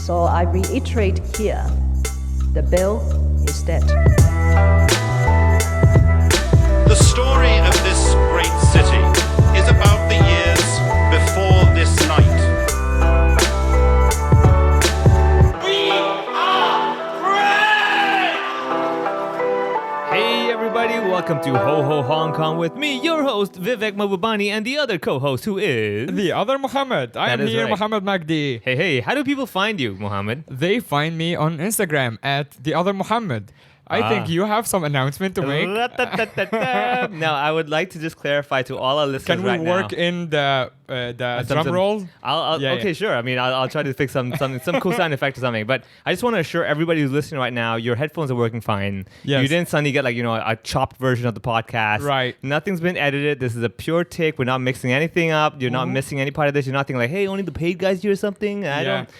So I reiterate here, the bill is dead. The story of this great city is about the years before this night. We are free! Hey everybody, welcome to Ho Ho Hong Kong with me, your host Vivek Mahbubani, and the other co-host who is... The other Mohammed. I am That is here, right. Mohammed Magdi. Hey, how do people find you, Mohammed? They find me on Instagram at the other Mohammed. I think you have some announcement to make. Now, I would like to just clarify to all our listeners Can we right work now. in the drum roll? Okay, sure. I mean, I'll try to fix some cool sound effect or something. But I just want to assure everybody who's listening right now, your headphones are working fine. Yes. You didn't suddenly get a chopped version of the podcast. Right. Nothing's been edited. This is a pure take. We're not mixing anything up. You're not missing any part of this. You're not thinking like, hey, only the paid guys here or something. I don't.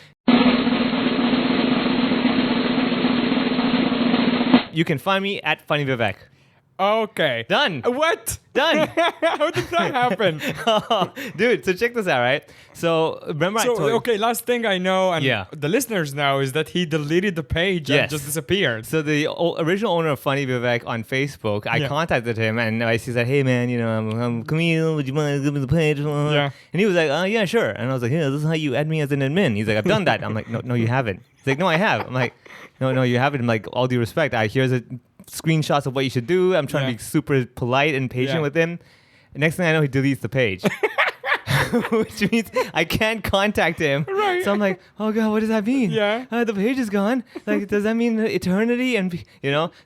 You can find me at Funny Vivek. Okay. Done. What? Done. How did that happen? Dude, so check this out, right? So remember I told you. Okay, last thing I know, and Yeah. the listeners know, is that he deleted the page Yes. and just disappeared. So the original owner of Funny Vivek on Facebook, I contacted him and I said, hey man, I'm Camille, would you mind giving me the page? Yeah. And he was like, yeah, sure. And I was like, yeah, this is how you add me as an admin. He's like, I've done that. I'm like, no, you haven't. He's like, no, I have. I'm like, no, you haven't. I'm like, all due respect, here's a screenshots of what you should do. I'm trying to be super polite and patient with him. Next thing I know, he deletes the page. Which means I can't contact him. Right. So I'm like, oh God, what does that mean? Yeah. The page is gone. Like, does that mean eternity? And,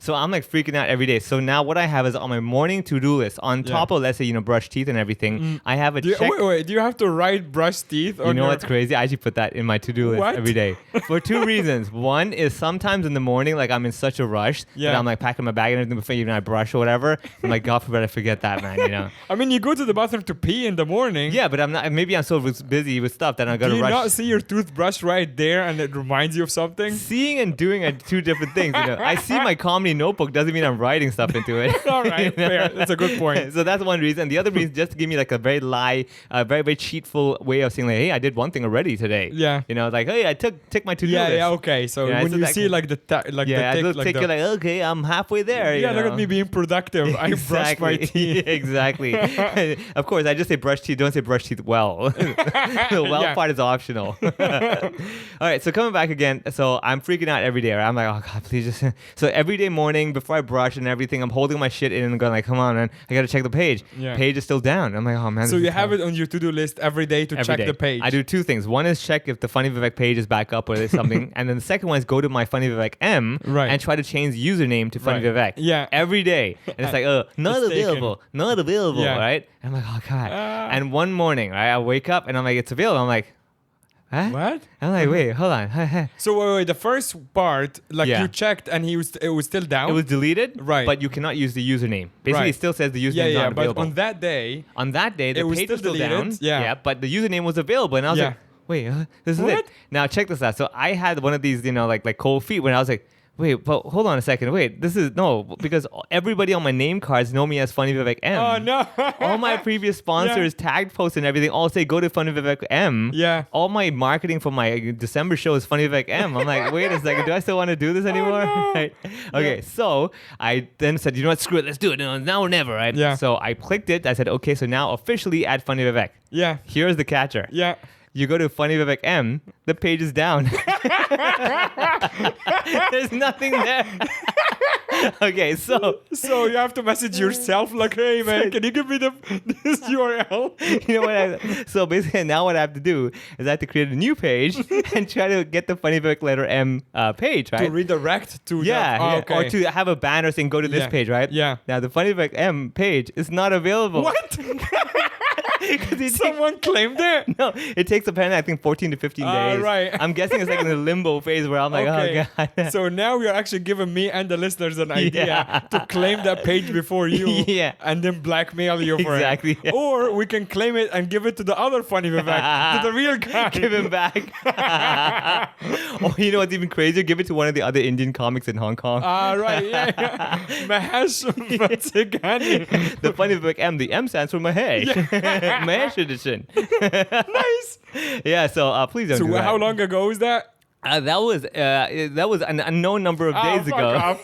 so I'm like freaking out every day. So now what I have is on my morning to-do list, on top of, let's say, brush teeth and everything, I have a check. Wait, do you have to write brush teeth? You know what's crazy? I actually put that in my to-do list every day for two reasons. One is sometimes in the morning, like I'm in such a rush that I'm like packing my bag and everything before even I brush or whatever. I'm like, God forbid I forget that, man, I mean, you go to the bathroom to pee in the morning. Yeah, but I'm not. Maybe I'm so busy with stuff that I gotta Do you rush. not see your toothbrush right there and it reminds you of something? Seeing and doing are two different things. I see my comedy notebook doesn't mean I'm writing stuff into it. All right, fair. That's a good point. So that's one reason. The other reason is just to give me like a very very cheatful way of saying like, hey, I did one thing already today. Yeah. Like, hey, I took my to-do list. Yeah, okay. So when you see like the tick, you're like, okay, I'm halfway there. Look at me being productive. I brushed my teeth. Exactly. Of course, I just say brush teeth. Don't say brush teeth well. The well part is optional. All right, so coming back again. So I'm freaking out every day. Right? I'm like, oh God, please just. So every day morning before I brush and everything, I'm holding my shit in and going like, come on, man, I gotta check the page. Yeah. Page is still down. I'm like, oh man. So you have it on your to-do list every day to check the page. I do two things. One is check if the Funny Vivek page is back up or there's something, and then the second one is go to my Funny Vivek M and try to change the username to Funny Vivek. Yeah. Every day, and it's like, not available, right? And I'm like, oh God. And one morning, right, I wake up and I'm like, it's available. I'm like, huh? What? I'm like, wait, hold on. So wait, the first part, you checked and it was still down? It was deleted, right? But you cannot use the username. Basically, it still says the username is not available. But on that day, the page was still down. Yeah, but the username was available, and I was like, wait, this is it. Now check this out. So I had one of these, like cold feet when I was like, wait, but hold on a second. Wait, because everybody on my name cards know me as Funny Vivek M. Oh, no. All my previous sponsors, tagged posts and everything all say go to Funny Vivek M. Yeah. All my marketing for my December show is Funny Vivek M. I'm like, wait a second, do I still want to do this anymore? Oh, no. Right. Okay, so I then said, you know what, screw it, let's do it. Now or never, right? Yeah. So I clicked it. I said, okay, so now officially add Funny Vivek. Yeah. Here's the catcher. Yeah. You go to Funny Vivek M, the page is down. There's nothing there. Okay, so you have to message yourself like, hey man, can you give me this URL? You know what? So basically, now what I have to do is I have to create a new page and try to get the Funny Vivek letter M page, right? To redirect to or to have a banner saying go to this page, right? Yeah. Now the Funny Vivek M page is not available. What? Someone claimed it? No, it takes apparently I think 14 to 15 days. Right. I'm guessing it's like in the limbo phase where I'm like, oh God. So now you're actually giving me and the listeners an idea to claim that page before you and then blackmail you for Exactly. it. Or we can claim it and give it to the other Funny Vivek, to the real guy. Give him back. Or you know what's even crazier? Give it to one of the other Indian comics in Hong Kong. Right, yeah. Mahesh Vatsegani. The Funny Vivek M, the M stands for Mahesh. Mahesh edition. Nice. Yeah, so please don't do that. How long ago was that? That was an unknown number of days ago.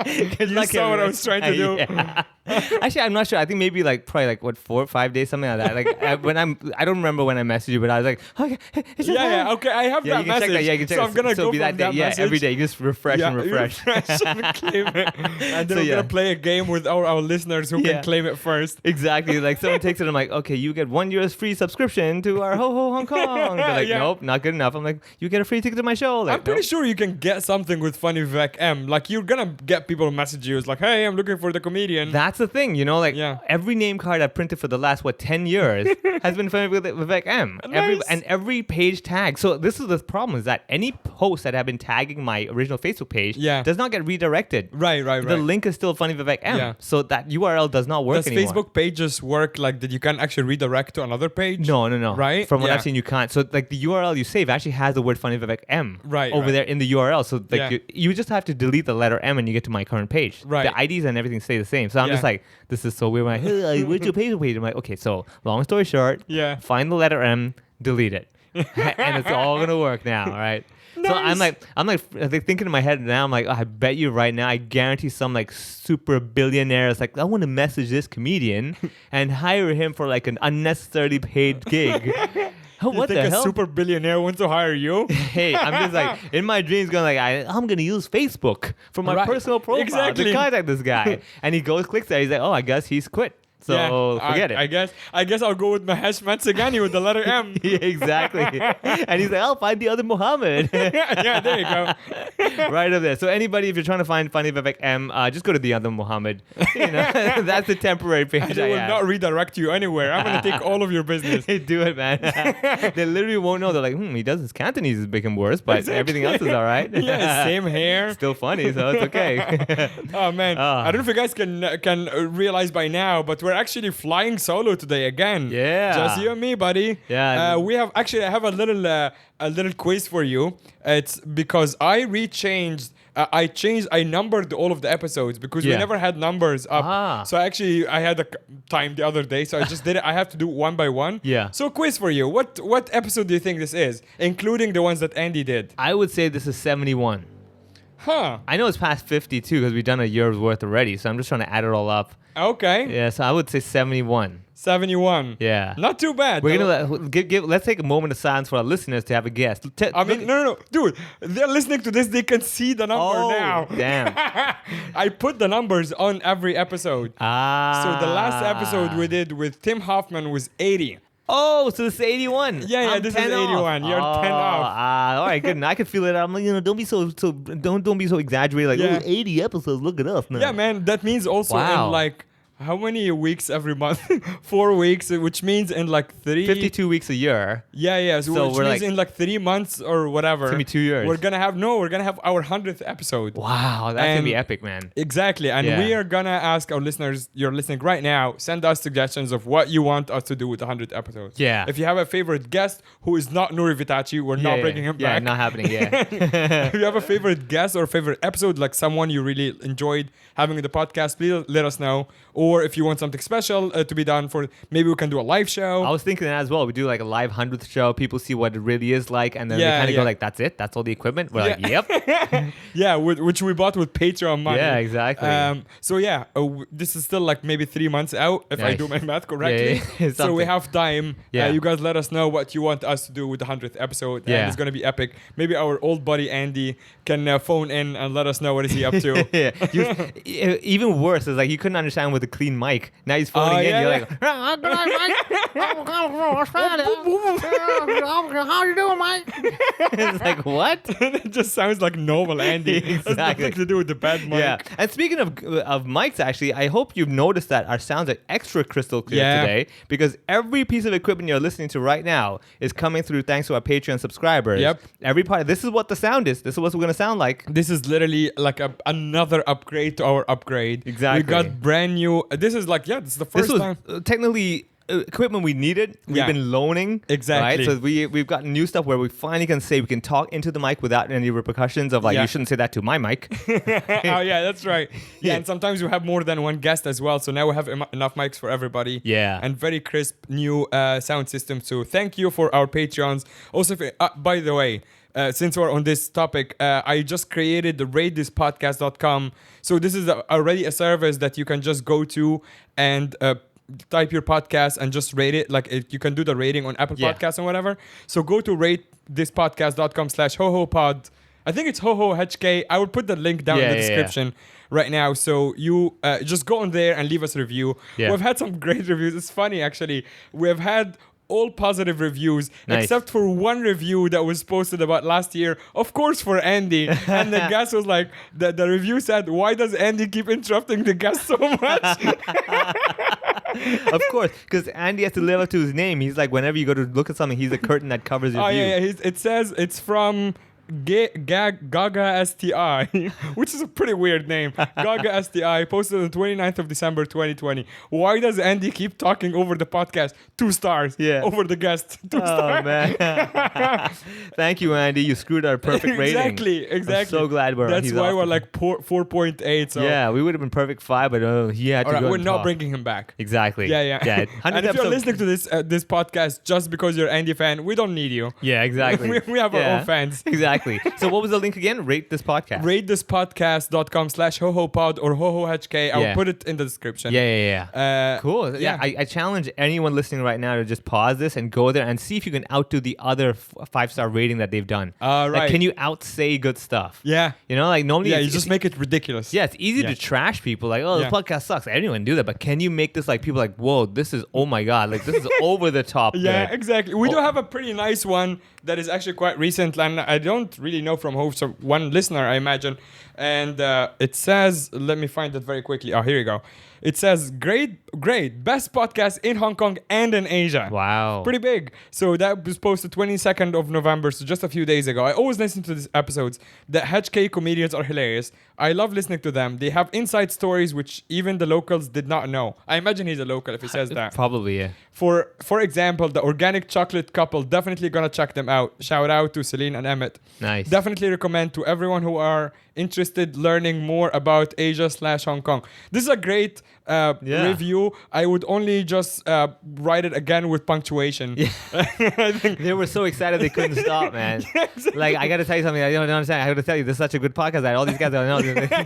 You saw what I was trying to do. Yeah. Actually, I'm not sure. I think maybe probably 4 or 5 days, something like that. I don't remember when I messaged you, but I was like, okay, it's just Okay, I have that you can message. check that. Yeah, you can check so I'm gonna go be from that day. that Yeah, message. every day. You just refresh and refresh. And claim it. And then So, we're yeah. gonna play a game with our listeners who Yeah. can claim it first. Exactly. Like someone takes it, I'm like, okay, you get 1 year's free subscription to our Ho Ho Hong Kong. They're like, Yeah. nope, not good enough. I'm like, you get a free ticket to my show. Like, I'm pretty nope. sure you can get something with Funny Vivek M. Like you're gonna get people to message you. It's like, hey, I'm looking for the comedian. That's the thing, Yeah. every name card I've printed for the last 10 years has been funny with Vivek M. Nice. Every page tag. So this is the problem: is that any posts that have been tagging my original Facebook page does not get redirected. Right. The link is still Funny Vivek M. Yeah. So that URL does not work Does anymore. Facebook pages work like that? You can actually redirect to another page? No. Right? From what Yeah. I've seen, you can't. So the URL you save actually has the word Funny Vivek M over there in the URL. So Yeah. you just have to delete the letter M and you get to my current page. Right. The IDs and everything stay the same. So I'm just like, this is so weird. I'm like, hey, where's your Facebook page? I'm like, okay, so long story short, find the letter M, delete it. And it's all gonna work now, all right? So I'm like thinking in my head now. I'm like, oh, I bet you right now, I guarantee some super billionaire is like, I want to message this comedian and hire him for an unnecessarily paid gig. What you the think hell? a super billionaire wants to hire you? Hey, I'm just in my dreams going I'm gonna use Facebook for my Right. personal profile Exactly. to contact this guy. And he clicks there. He's like, oh, I guess he's quit. So forget it. I guess I'll go with Mahesh Matsagani with the letter M. Yeah, exactly. And he's like, I'll find the other Mohammed. Yeah, there you go. Right up there. So anybody, if you're trying to find Funny Vivek M, just go to the other Mohammed. That's the temporary page And they will not redirect you anywhere. I'm gonna take all of your business. Do it, man. They literally won't know. They're like, he does his Cantonese is making worse, but everything else is all right. Yeah, same hair. Still funny, so it's okay. Oh man, I don't know if you guys can realize by now, but we're actually flying solo today again. Yeah. Just you and me, buddy. Yeah. I have a little quiz for you. It's because I numbered all of the episodes because we never had numbers up. So I had a time the other day, so I just did it. I have to do one by one. Yeah. So quiz for you. What episode do you think this is, including the ones that Andy did? I would say this is 71. Huh. I know it's past 52 because we've done a year's worth already, so I'm just trying to add it all up. Okay. Yeah, so I would say 71. 71. Yeah. Not too bad. We're gonna let's take a moment of silence for our listeners to have a guess. No, dude, they're listening to this. They can see the number now. Damn. I put the numbers on every episode. So the last episode we did with Tim Hoffman was 80. Oh, so this is 81. Yeah, this is 81. You're 10 off. All right, good. And I can feel it. I'm like, don't be so don't be so exaggerated. Like, 80 episodes. Look at us now. Yeah, man. That means also in how many weeks every month? 4 weeks, which means in 52 weeks a year. Yeah. So which we're means in 3 months or whatever. It's gonna be 2 years. We're gonna have our 100th episode. Wow, that's gonna be epic, man. Exactly. And we are gonna ask our listeners, you're listening right now, send us suggestions of what you want us to do with the 100th episode. Yeah. If you have a favorite guest who is not Nuri Vitachi, we're not bringing him back. Yeah, not happening. Yeah. If you have a favorite guest or favorite episode, like someone you really enjoyed having in the podcast, please let us know. Or if you want something special to be done maybe we can do a live show. I was thinking that as well. We do a live 100th show. People see what it really is like, and then they kind of go that's it? That's all the equipment? We're like, yep. Yeah, which we bought with Patreon money. Yeah, exactly. This is still maybe 3 months out, if I do my math correctly. Yeah. So we have time. Yeah. You guys let us know what you want us to do with the 100th episode. And it's going to be epic. Maybe our old buddy Andy can phone in and let us know what is he up to. Yeah. Even worse is you couldn't understand with a clean mic. Now he's phoning in. You're like, good night, Mike. How you doing, Mike? It's like, what? It just sounds like normal Andy. Exactly. Has nothing to do with the bad mic. Yeah. And speaking of mics, actually, I hope you've noticed that our sounds are extra crystal clear today because every piece of equipment you're listening to right now is coming through thanks to our Patreon subscribers. Yep. Every part. This is what the sound is. This is what we're going to sound like. This is literally another upgrade to our upgrade. Exactly. We got brand new. This is this is the first time. Technically equipment we needed. We've Yeah. been loaning. Exactly. Right? So we've gotten new stuff where we finally can say we can talk into the mic without any repercussions of like, Yeah. you shouldn't say that to my mic. Oh yeah, that's right. Yeah, and sometimes we have more than one guest as well. So now we have enough mics for everybody. Yeah. And very crisp new sound system. So thank you for our Patreons. Also, by the way, since we're on this topic, I just created the ratethispodcast.com. So this is already a service that you can just go to and type your podcast and just rate it. Like you can do the rating on Apple Yeah. Podcasts and whatever. So go to ratethispodcast.com/hohopod. I think it's HoHoHK. I will put the link down in the description right now. So you just go on there and leave us a review. Yeah. We've had some great reviews. It's funny, actually. We've had all positive reviews, Nice. except for one review that was posted about last year, of course, for Andy. And the guest was like, the review said, why does Andy keep interrupting the guest so much? Of course, because Andy has to live up to his name. He's like, whenever you go to look at something, he's the curtain that covers your Oh, view. yeah. It says it's from Gaga STI, which is a pretty weird name. Gaga STI posted on the 29th of December 2020. Why does Andy keep talking over the podcast? 2 stars. Yeah. Over the guest. 2 Oh, stars. man. Thank you, Andy. You screwed our perfect rating. Exactly. I'm so glad That's he's why off we're the- like 4.8. So Yeah, we would have been perfect 5, but he had to all right, go we're and not talk. bringing him back. Exactly. Yeah. 100th And if you're episode- listening to this podcast just because you're Andy fan, we don't need you. Yeah, exactly. We have our own fans. Exactly. So what was the link again? Rate this podcast. ratethispodcast.com/hohopod or hohohk. I'll Yeah. put it in the description. Yeah. Cool. yeah. I challenge anyone listening right now to just pause this and go there and see if you can outdo the other 5-star rating that they've done. Right. Like, can you outsay good stuff? Yeah. You know, like normally Yeah, it's, you just make it ridiculous. yeah, it's easy Yeah. to trash people like, oh, Yeah. the podcast sucks. Anyone do that, but can you make this like people like, whoa, this is, oh my god, like this is over the top. Yeah, good. exactly. We do Oh. have a pretty nice one that is actually quite recent, and I don't really know from who. So one listener, I imagine, and it says, let me find it very quickly. Oh, here you go. It says, great, best podcast in Hong Kong and in Asia. Wow. Pretty big. So that was posted 22nd of November, so just a few days ago. I always listen to these episodes. The HK comedians are hilarious. I love listening to them. They have inside stories which even the locals did not know. I imagine he's a local if he says that. Probably, yeah. For example, the organic chocolate couple, definitely gonna check them out. Shout out to Celine and Emmett. Nice. Definitely recommend to everyone who are interested learning more about Asia/Hong Kong. This is a great review. I would only just write it again with punctuation. Yeah. I think They were so excited they couldn't stop, man. Like, I got to tell you something. I don't understand. I got to tell you, this is such a good podcast that all these guys don't know.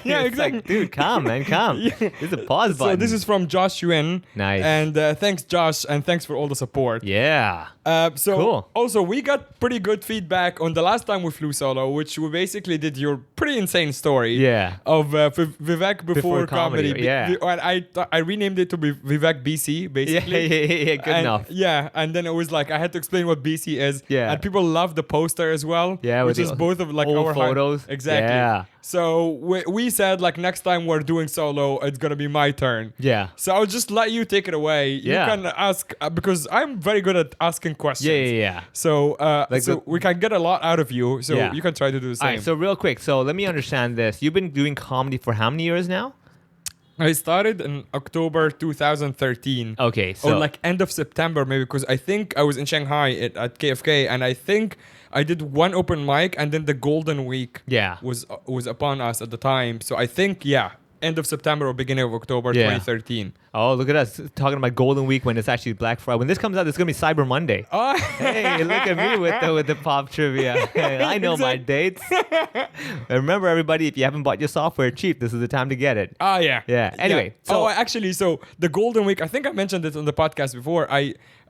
Yeah, It's exactly. like, dude, come, man, come. Yeah. This is a pause So button. this is from Josh Yuen. Nice. And thanks, Josh, and thanks for all the support. Yeah. So Cool. also we got pretty good feedback on the last time we flew solo, which we basically did your pretty insane story. Yeah. Of Vivek before comedy. yeah. And I renamed it to be Vivek BC Yeah, basically. good And- enough. Yeah, and then it was like I had to explain what BC is. Yeah. And people love the poster as well. Yeah, with which is the both of like old our photos. Exactly. Yeah. So we said like next time we're doing solo, it's gonna be my turn. Yeah. So I'll just let you take it away. Yeah. You can ask because I'm very good at asking questions. Yeah. So Like so the- we can get a lot out of you. So Yeah. you can try to do the All same. right, so real quick. So let me understand this. You've been doing comedy for how many years now? I started in October 2013. Okay, so Or like end of September maybe because I think I was in Shanghai at KFK and I think I did one open mic and then the Golden Week yeah. was upon us at the time. So I think end of September or beginning of October Yeah. 2013. Oh, look at us talking about Golden Week when it's actually Black Friday. When this comes out, it's gonna be Cyber Monday. Oh, Hey, look at me with the pop trivia. Hey, I know my dates. And remember, everybody, if you haven't bought your software cheap, this is the time to get it. yeah. Yeah. Anyway, so- actually, so the Golden Week, I think I mentioned it on the podcast before.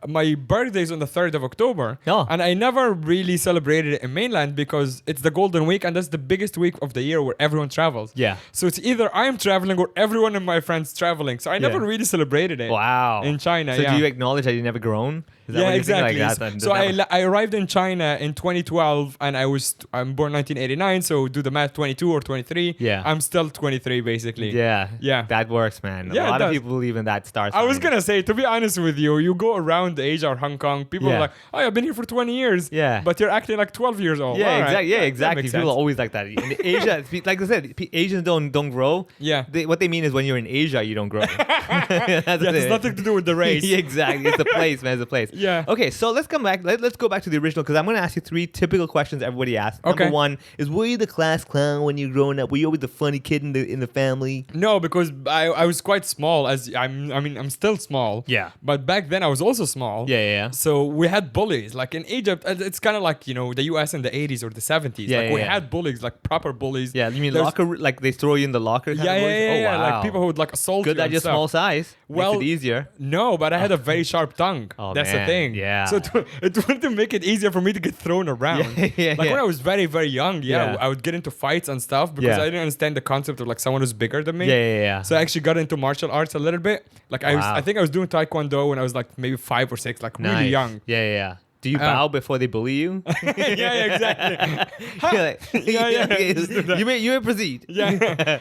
My birthday is on the 3rd of October. Oh. And I never really celebrated it in mainland because it's the Golden Week and that's the biggest week of the year where everyone travels. Yeah. So it's either I'm traveling or everyone of my friends traveling. So I never Yeah. really celebrated it. Wow. In China, So yeah. do you acknowledge that you never grown? Is that Yeah, when you exactly. think like that? So I arrived in China in 2012, and I'm born 1989. So do the math, 22 or 23. Yeah. I'm still 23 basically. Yeah. Yeah. That works, man. Yeah, A it lot of does. people believe in that star I was sign. gonna say, to be honest with you, you go around Asia or Hong Kong, people Yeah. are like, "Oh, I've been here for 20 years." Yeah. But you're acting like 12 years old. Yeah, All right. exactly. Yeah, That exactly. makes People are sense. always like that. In Asia, like I said, Asians don't grow. Yeah. What they mean is when you're in Asia, you don't grow. That's Yeah, what there's they- nothing to do with the race. Yeah, exactly. It's the place, man. It's the place. Yeah. Okay, so let's come back. Let's go back to the original because I'm going to ask you 3 typical questions everybody asks. Okay. Number 1 is, were you the class clown when you were growing up? Were you always the funny kid in the family? No, because I was quite small. I'm still small. Yeah. But back then I was also small. Yeah. So we had bullies. Like in Egypt, it's kind of like, you know, the US in the 80s or the 70s. Yeah, like yeah, we yeah. had bullies, like proper bullies. Yeah, you mean There's- locker? Like they throw you in the locker? Kind Yeah, of yeah, boys? yeah, Oh, yeah. wow. Like people who would like assault Good you that and you're stuff. small size. Well, Makes it easier. No, but I had a very sharp tongue. Oh, That's man. the thing. Yeah. So it wanted to make it easier for me to get thrown around. Yeah, Like yeah. when I was very, very young, Yeah. I would get into fights and stuff because Yeah. I didn't understand the concept of like someone who's bigger than me. Yeah. So I actually got into martial arts a little bit. Like Wow. I think I was doing taekwondo when I was like maybe 5 or 6, like Nice. really young. Yeah. Do you bow before they bully you? yeah, exactly. You're like, Yeah. You may proceed. Yeah.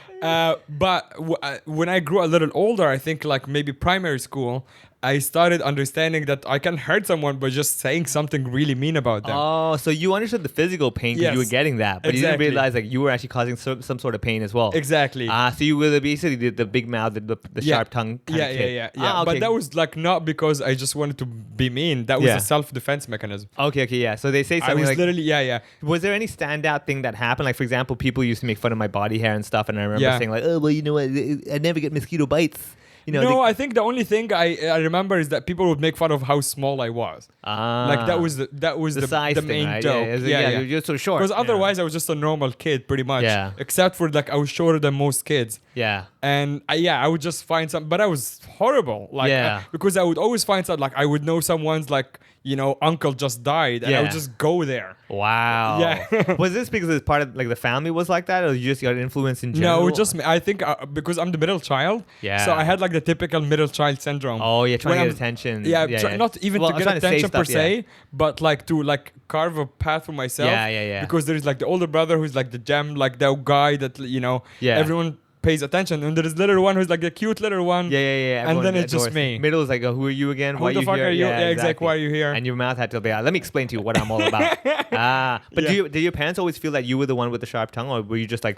But when I grew a little older, I think like maybe primary school, I started understanding that I can hurt someone by just saying something really mean about them. Oh, so you understood the physical pain because you were Yes. getting that, but you didn't Exactly. realize like you were actually causing some sort of pain as well. Exactly. So you were basically the big mouth, the Yeah. sharp tongue kind Yeah, of yeah, kid. yeah. Ah, okay. But that was like not because I just wanted to be mean. That was Yeah. a self-defense mechanism. Okay, yeah. So they say I something was like, literally, yeah. was there any standout thing that happened? Like, for example, people used to make fun of my body hair and stuff, and I remember Yeah. saying like, oh, well, you know what, I never get mosquito bites. You know, No, I think the only thing I remember is that people would make fun of how small I was. Like that was the size the thing, main right? joke. Yeah, you're just so short. Because otherwise I was just a normal kid pretty much. Yeah. Except for like I was shorter than most kids. Yeah. And I would just find some, but I was horrible. Like, Yeah. because I would always find something like I would know someone's like, you know, uncle just died, and I Yeah. would just go there. Wow. Yeah. Was this because it's part of like the family was like that, or you just got influence in general? No, just I think because I'm the middle child. Yeah. So I had like the typical middle child syndrome. Oh, yeah, trying When to get I'm- attention. Yeah, not even Well, to I'm get trying say attention per stuff, yeah. se, but like to like carve a path for myself. Yeah. Because there's like the older brother who's like the gem, like the guy that you know Yeah. everyone pays attention, and there's little one who's like the cute little one. Yeah. And Everyone then it's just adores. me. Middle is like, who are you again? Who Why the fuck here? are you? Yeah, exactly. Why are you here? And your mouth had to be, let me explain to you what I'm all about. But Yeah. did your parents always feel that you were the one with the sharp tongue, or were you just like,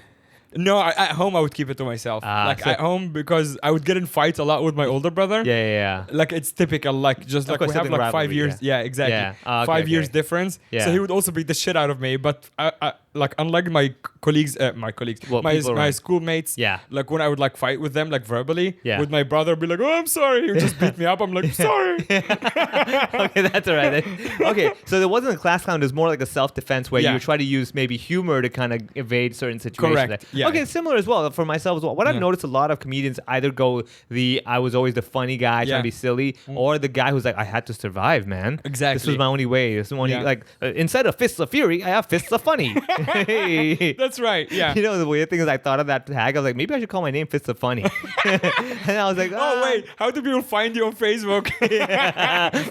No, at home I would keep it to myself. Like so- at home because I would get in fights a lot with my older brother. yeah. Like it's typical, like just Of like course, we have sibling like 5 rivalry, years. Yeah, exactly. Yeah. Ah, okay, 5 years okay. difference. Yeah. So he would also beat the shit out of me. But like unlike my colleagues, Well, my people around. schoolmates. Yeah. Like when I would like fight with them, like verbally. Yeah. With my brother, I'd be like, "Oh, I'm sorry." He would just beat me up. I'm like, "Sorry." Okay, that's all right then. Okay, so there wasn't a class clown. It was more like a self-defense where Yeah. you would try to use maybe humor to kind of evade certain situations. Correct, yeah. Okay, similar as well for myself as well. What I've Yeah. noticed, a lot of comedians either go I was always the funny guy trying Yeah. to be silly, or the guy who's like, I had to survive, man. This Exactly. was my only way. This is my only, Yeah. like, instead of fists of fury, I have fists of funny. Hey. That's right. Yeah. You know, the weird thing is I thought of that tag. I was like, maybe I should call my name Fists of Funny. And I was like, Oh wait, how do people find you on Facebook?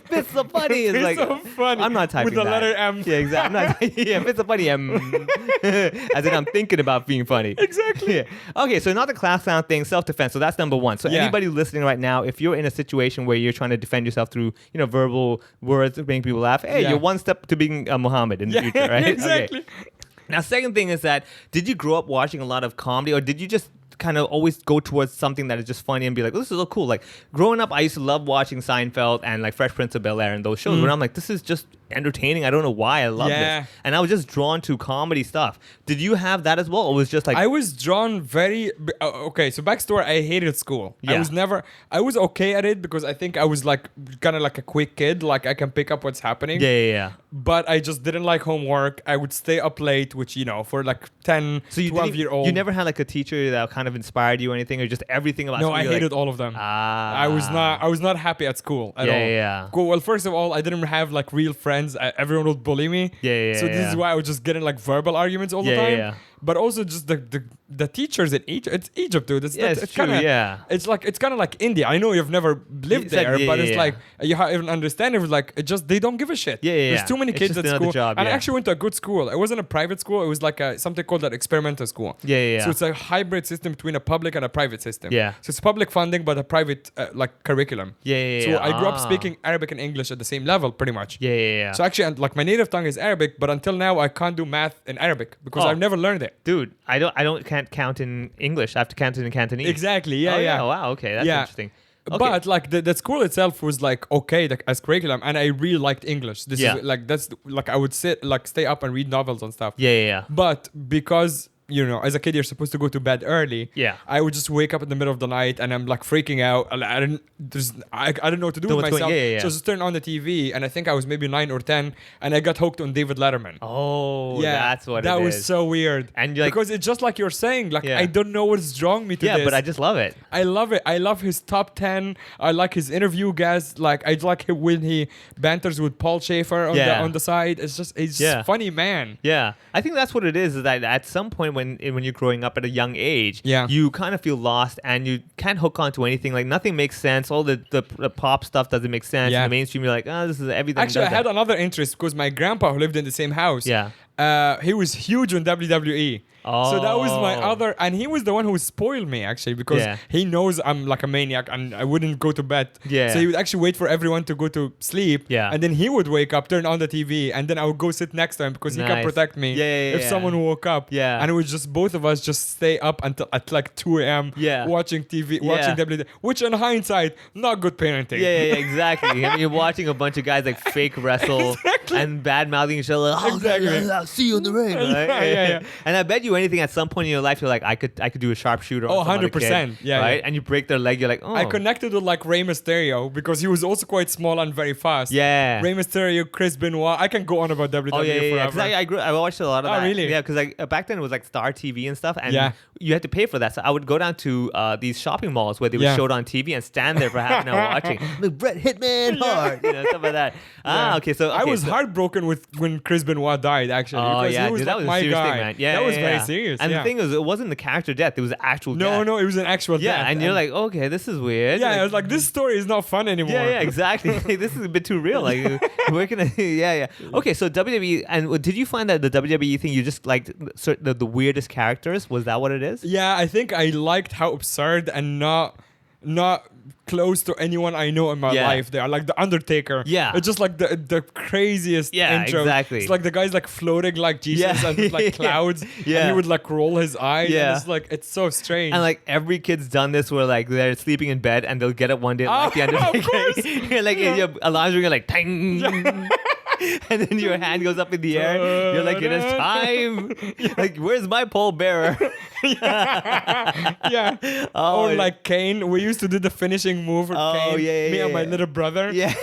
Fists of Funny is Fists like, of Funny. I'm not typing With the that. letter M. Yeah, exactly. I'm not, yeah, Fists of Funny, as in I'm thinking about being funny. Exactly. Yeah. Okay, so not the class clown thing, self-defense. So that's number one. So Yeah. anybody listening right now, if you're in a situation where you're trying to defend yourself through, verbal words, making people laugh, hey, Yeah. you're one step to being Mohammed in the Yeah, future, right? exactly. Okay. Now, second thing is that, did you grow up watching a lot of comedy, or did you just kind of always go towards something that is just funny and be like, oh, this is so cool? Like, growing up, I used to love watching Seinfeld and like Fresh Prince of Bel-Air and those shows where I'm like, this is just entertaining. I don't know why I love Yeah. this. And I was just drawn to comedy stuff. Did you have that as well, or was just like, I was drawn very okay. So backstory: I hated school. Yeah. I was okay at it because I think I was like kind of like a quick kid. Like I can pick up what's happening. yeah. But I just didn't like homework. I would stay up late, which for like 10, So you 12-year-old. You never had like a teacher that kind of inspired you or anything, or just everything about No, school? I you're hated like, all of them. Ah. I was not happy at school at Yeah, all. yeah. Cool. Well, first of all, I didn't have like real friends. Everyone would bully me. Yeah, So this is why I was just getting like verbal arguments all the Yeah, time. yeah. but also just the teachers in Egypt. It's Egypt, dude. Yeah, it's true, kinda, yeah. It's kind of like India. I know you've never lived there, but it's like you even understand. It was like they don't give a shit. Yeah. There's too many It's kids just at another school. job, And I yeah. actually went to a good school. It wasn't a private school. It was like something called an experimental school. Yeah. So it's a hybrid system between a public and a private system. Yeah. So it's public funding, but a private like curriculum. Yeah. So I grew up speaking Arabic and English at the same level, pretty much. Yeah. So actually, like my native tongue is Arabic, but until now I can't do math in Arabic because Oh. I've never learned it. Dude, can't count in English. I have to count it in Cantonese. Exactly. Yeah. Oh, yeah. Wow. Okay. That's interesting. Okay. But like the school itself was like okay as curriculum, and I really liked English. This Yeah. is like that's like I would stay up and read novels and stuff. Yeah. But because as a kid you're supposed to go to bed early. Yeah. I would just wake up in the middle of the night and I'm like freaking out. I don't know what to do with what's going- myself. yeah. So I just turned on the TV, and I think I was maybe 9 or 10, and I got hooked on David Letterman. Oh, Yeah, that's what that it was is. so weird. And you're like- because it's just like you're saying, like Yeah. I don't know what's drawing me to Yeah, this. but I just love it. I love it. I love his top 10. I like his interview guests. Like I like him when he banters with Paul Schaefer on the side. It's just he's Yeah. funny man. Yeah, I think that's what it is that at some point when you're growing up at a young age, Yeah. you kind of feel lost and you can't hook onto anything. Like nothing makes sense. All the pop stuff doesn't make sense. Yeah. In the mainstream, you're like, oh, this is everything. Actually, I does had that. another interest because my grandpa who lived in the same house. Yeah. He was huge on WWE. So that was my Oh. other, and he was the one who spoiled me actually because Yeah. he knows I'm like a maniac and I wouldn't go to bed. Yeah. So he would actually wait for everyone to go to sleep. Yeah. And then he would wake up, turn on the TV, and then I would go sit next to him because he can Nice. protect me if Yeah. someone woke up. Yeah. And it was just both of us just stay up until at like 2 a.m. Yeah. watching TV, Yeah. watching WWE, which in hindsight, not good parenting. Yeah, exactly. I mean, you're watching a bunch of guys like fake wrestle and bad mouthing each other. Like, oh, Exactly. I'll see you in the ring. Right? Yeah. And I bet you anything at some point in your life, you're like, I could do a sharpshooter. Oh, on some other 100%. kid, Yeah, right. yeah. And you break their leg, you're like, oh. I connected with like Rey Mysterio because he was also quite small and very fast. Yeah. Rey Mysterio, Chris Benoit. I can go on about WWE Oh yeah. forever. Because I watched a lot of Oh, that. really? Yeah, because back then it was like Star TV and stuff, and Yeah. you had to pay for that. So I would go down to these shopping malls where they would Yeah. show it on TV and stand there for half an hour watching. Like, Bret Hitman hard, stuff like that. Yeah. Okay. So I was so, heartbroken when Chris Benoit died actually. Oh because yeah, he was dude, like that was my a serious guy. thing, man. Yeah, that was yeah, very yeah. serious. And yeah. the thing was, it wasn't the character death; it was the actual death. No, it was an actual Yeah, death. and you're like, okay, this is weird. yeah, Like, I was like, this story is not fun anymore. yeah, exactly. This is a bit too real. Like, where can I? Yeah. Okay, so WWE, and did you find that the WWE thing you just liked the weirdest characters? Was that what it is? Yeah, I think I liked how absurd and not close to anyone I know in my Yeah. life. They are like the Undertaker. Yeah. It's just like the craziest Yeah, intro. exactly. It's like the guy's like floating like Jesus Yeah. and with like clouds. Yeah. And he would like roll his eyes. Yeah. And it's like it's so strange. And like every kid's done this where like they're sleeping in bed and they'll get up one day like the of Undertaker. course. You're like your alarms ring like ting. And then your hand goes up in the air. You're like, it is time. Like, where's my pallbearer? yeah. Oh, or like Kane. We used to do the finishing move for Oh, Kane. yeah, me yeah, and my yeah. little brother. Yeah.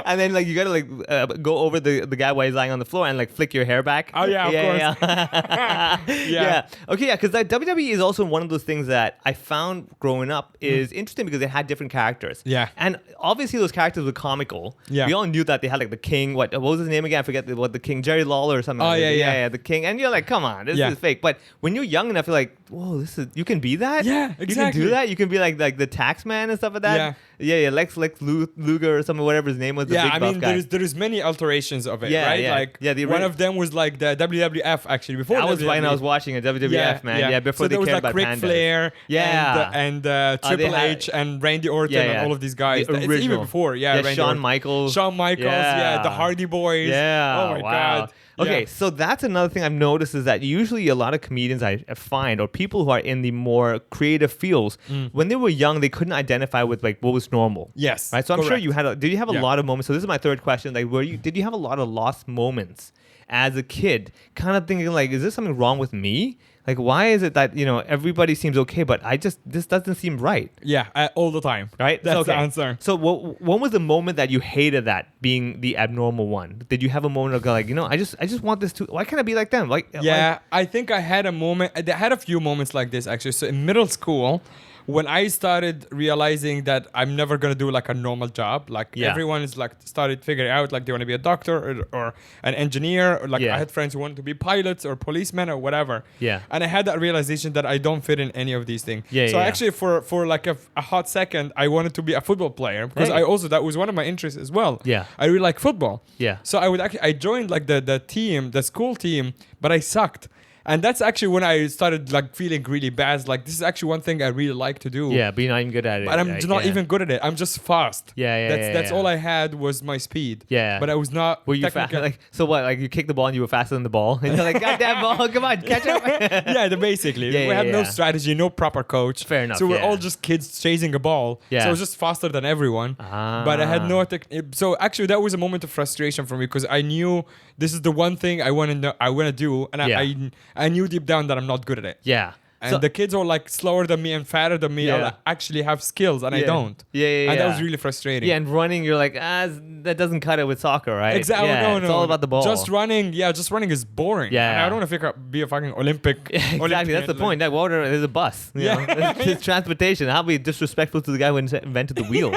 And then like you gotta like go over the guy while he's lying on the floor and like flick your hair back. Oh, yeah, of course. Yeah. Okay, yeah, because WWE is also one of those things that I found growing up is interesting because they had different characters. Yeah. And obviously those characters were comical. Yeah. We all knew that they had like the king. What was his name again? I forget what the king, Jerry Lawler or something. Oh, like that. yeah. The king. And you're like, come on, this Yeah. is fake. But when you're young enough, you're like, whoa, you can be that. Yeah, You can exactly. do that. You can be like the tax man and stuff like that. Yeah. Lex Luger or something, whatever his name was. The Yeah, big I buff mean, guy. there is many alterations of it, Yeah, right? yeah. Like, Yeah, the one ori- of them was like the WWF actually before. I was WWE. when I was watching a WWF, man. Yeah, before so they there was cared like about Ric pandas. Flair, Yeah. and they Triple had- H and Randy Orton Yeah, and yeah. all of these guys. The It's even original. before, yeah, Randy Shawn Orton. Michaels. Shawn Michaels, yeah, the Hardy Boys. Yeah. Oh my wow. God. Okay, Yeah. so that's another thing I've noticed is that usually a lot of comedians I find or people who are in the more creative fields, when they were young, they couldn't identify with like what was normal. Yes, Right. So I'm sure correct. you had. Did you have a Yeah. lot of moments? So this is my third question. Like, did you have a lot of lost moments as a kid, kind of thinking like, is there something wrong with me? Like, why is it that everybody seems okay, but this doesn't seem right? Yeah, all the time. Right? That's Okay. the answer. So when was the moment that you hated that being the abnormal one? Did you have a moment of like, I just want this to, why can't I be like them? Like, Yeah, I think I had a moment. I had a few moments like this actually. So in middle school, when I started realizing that I'm never gonna do like a normal job, like Yeah. everyone is like started figuring out like they want to be a doctor or an engineer, or like Yeah. I had friends who wanted to be pilots or policemen or whatever. Yeah. And I had that realization that I don't fit in any of these things. Yeah, so yeah, yeah. actually for like a hot second, I wanted to be a football player because Hey. I also, that was one of my interests as well. Yeah. I really like football. Yeah. So I joined like the school team, but I sucked. And that's actually when I started like feeling really bad. Like this is actually one thing I really like to do. Yeah, but you're not even good at it. But I'm right? not Yeah. even good at it. I'm just fast. Yeah, That's yeah. all I had was my speed. Yeah. But I was not. Were you fast? technically- Like, so what? Like you kicked the ball and you were faster than the ball, and you're like, "Goddamn ball, come on, catch up!" yeah, basically. Yeah, we had no yeah. strategy, no proper coach. Fair enough, So we're yeah. all just kids chasing a ball. Yeah. So I was just faster than everyone. Ah. But I had no so actually that was a moment of frustration for me because I knew this is the one thing I want to do, and Yeah. I knew deep down that I'm not good at it. Yeah. And So- the kids are like slower than me and fatter than me. Yeah. I actually have skills and I Yeah. don't. Yeah, And that yeah. was really frustrating. Yeah, and running, you're like, that doesn't cut it with soccer, right? Exactly. Yeah, No, it's no. all about the ball. Just running is boring. Yeah. And I don't want to be a fucking Olympic. Yeah, exactly. Olympian, That's the like- point. That water is a bus. You Yeah. know? It's transportation. How be disrespectful to the guy who invented the wheel?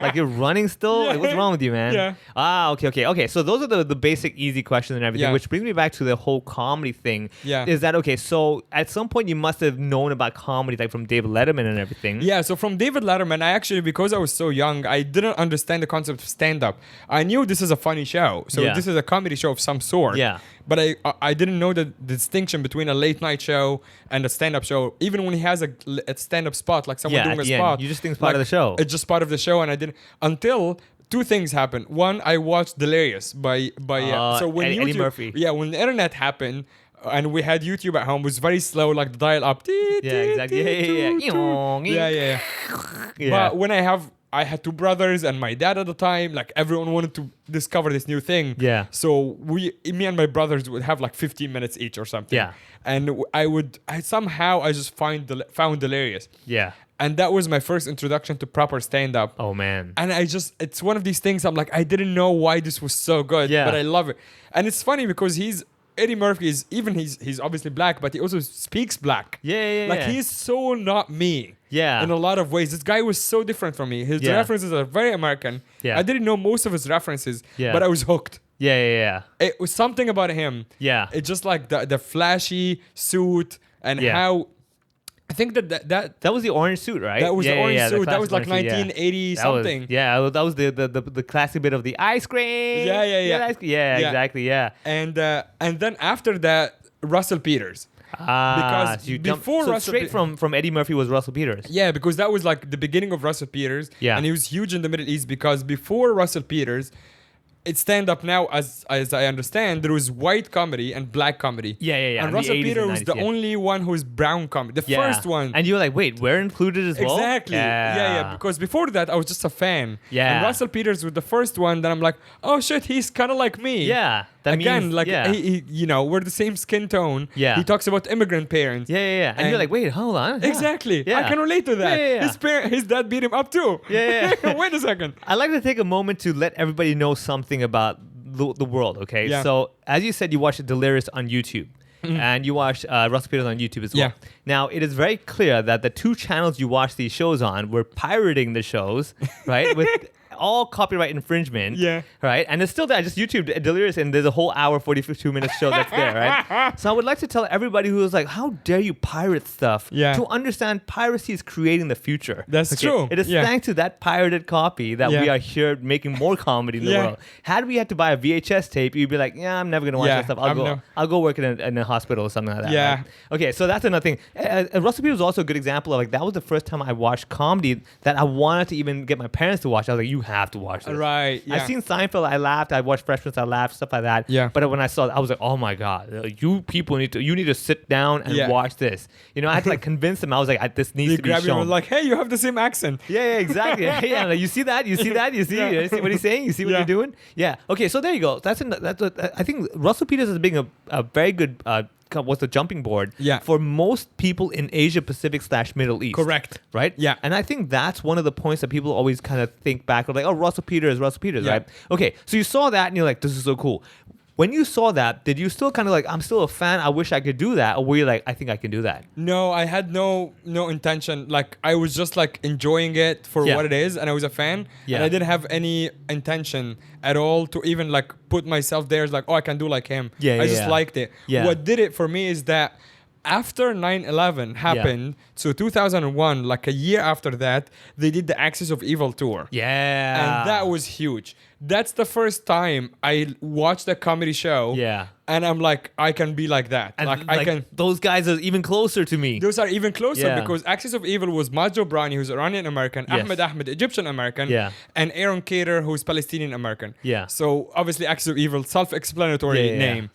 Like you're running still? Like, what's wrong with you, man? Yeah. Ah, okay. So those are the basic easy questions and everything, Yeah. which brings me back to the whole comedy thing. Yeah. Is that okay? So at some point you must have known about comedy, like from David Letterman and everything. Yeah, so from David Letterman, I actually, because I was so young, I didn't understand the concept of stand-up. I knew this is a funny show, so Yeah. this is a comedy show of some sort. Yeah. But I didn't know the distinction between a late night show and a stand-up show. Even when he has a stand-up spot, like someone Yeah, doing at a the end. spot, You just think it's part of the show. It's just part of the show, and I didn't until. Two things happened. One, I watched Delirious by so when Eddie YouTube, Murphy. Yeah, when the internet happened, and we had YouTube at home, it was very slow, like the dial up. Yeah, exactly. Yeah. Yeah. But when I had two brothers and my dad at the time, like everyone wanted to discover this new thing. Yeah. So me and my brothers would have like 15 minutes each or something. Yeah. And I somehow just found Delirious. Yeah. And that was my first introduction to proper stand-up. Oh man. And it's one of these things I'm like, I didn't know why this was so good, Yeah. but I love it. And it's funny because Eddie Murphy he's obviously black, but he also speaks black. Yeah. Like he's so not me. Yeah. In a lot of ways. This guy was so different from me. His Yeah. references are very American. Yeah. I didn't know most of his references, Yeah. but I was hooked. Yeah. It was something about him. Yeah. It's just like the flashy suit and Yeah. how I think That was the orange suit, right? that was the orange suit. That classic was like orange suit, 1980 That was- something. that was the classic bit of the ice cream. Yeah. Yeah, Yeah. exactly. Yeah. And then after that, Russell Peters. Because so you jumped- before so Russell straight from Eddie Murphy was Russell Peters. Yeah, because that was like the beginning of Russell Peters. Yeah. And he was huge in the Middle East because before Russell Peters, it's stand up now, as I understand, there was white comedy and black comedy. Yeah. And in the Russell 80s Peters and was 90s, the yeah. only one who was brown comedy. The Yeah. first one. And you were like, wait, we're included as well? Exactly. Yeah. Because before that, I was just a fan. Yeah. And Russell Peters was the first one that I'm like, oh shit, he's kind of like me. Yeah. That Again, means, like yeah. he, we're the same skin tone. Yeah. He talks about immigrant parents. Yeah. And, you're like, wait, hold on. Exactly. Yeah. I can relate to that. Yeah. His dad beat him up too. Yeah. Wait a second. I'd like to take a moment to let everybody know something about the world, okay? Yeah. So, as you said, you watched Delirious on YouTube. And you watched Russell Peters on YouTube as well. Yeah. Now, it is very clear that the two channels you watched these shows on were pirating the shows, right? With all copyright infringement. Yeah. Right? And it's still there. Just YouTube Delirious, and there's a whole hour, 42 minute show that's there, right? So I would like to tell everybody who is like, how dare you pirate stuff? Yeah. To understand piracy is creating the future. That's true. It is Yeah. thanks to that pirated copy that Yeah. we are here making more comedy in the Yeah. world. Had we had to buy a VHS tape, you'd be like, yeah, I'm never going to watch Yeah, that stuff. I'm I'll go work in a hospital or something like that. Yeah. right? Okay, so that's another thing. Russell Peters was also a good example of like, that was the first time I watched comedy that I wanted to even get my parents to watch. I was like, you have to watch this. Right. Yeah. I've seen Seinfeld, I laughed. I watched Fresh Prince, I laughed, stuff like that. Yeah. But when I saw it, I was like, oh my God, you people need to sit down and Yeah. watch this. You know, I had to like convince them. I was like, this needs You to be grab him shown. and like, hey, you have the same accent. Yeah, exactly. Yeah, like, you see that? You see that? You see, Yeah. you see what he's saying? You see what Yeah. you're doing? Yeah. Okay, so there you go. I think Russell Peters is being a very good what's the jumping board Yeah. for most people in Asia Pacific / Middle East. Correct. Right? Yeah. And I think that's one of the points that people always kind of think back of like, oh, Russell Peters, Yeah. right? Okay, so you saw that and you're like, this is so cool. when you saw that, did you still kind of like, I'm still a fan, I wish I could do that? Or were you like, I think I can do that? No, I had no intention. Like I was just like enjoying it for Yeah. what it is, and I was a fan, Yeah. and I didn't have any intention at all to even like put myself there as like, oh, I can do like him. Yeah, I yeah, just yeah. liked it. Yeah. What did it for me is that after 9/11 happened, so 2001, like a year after that, they did the Axis of Evil tour. Yeah. And that was huge. That's the first time I watched a comedy show. Yeah. And I'm like, I can be like that. And like I can. those guys are even closer to me. Those are even closer Yeah. because Axis of Evil was Majo Brani, who's Iranian American, Yes. Ahmed, Egyptian American, Yeah. and Aaron Cater, who's Palestinian American. Yeah. So obviously, Axis of Evil, self-explanatory Yeah, yeah, yeah. name.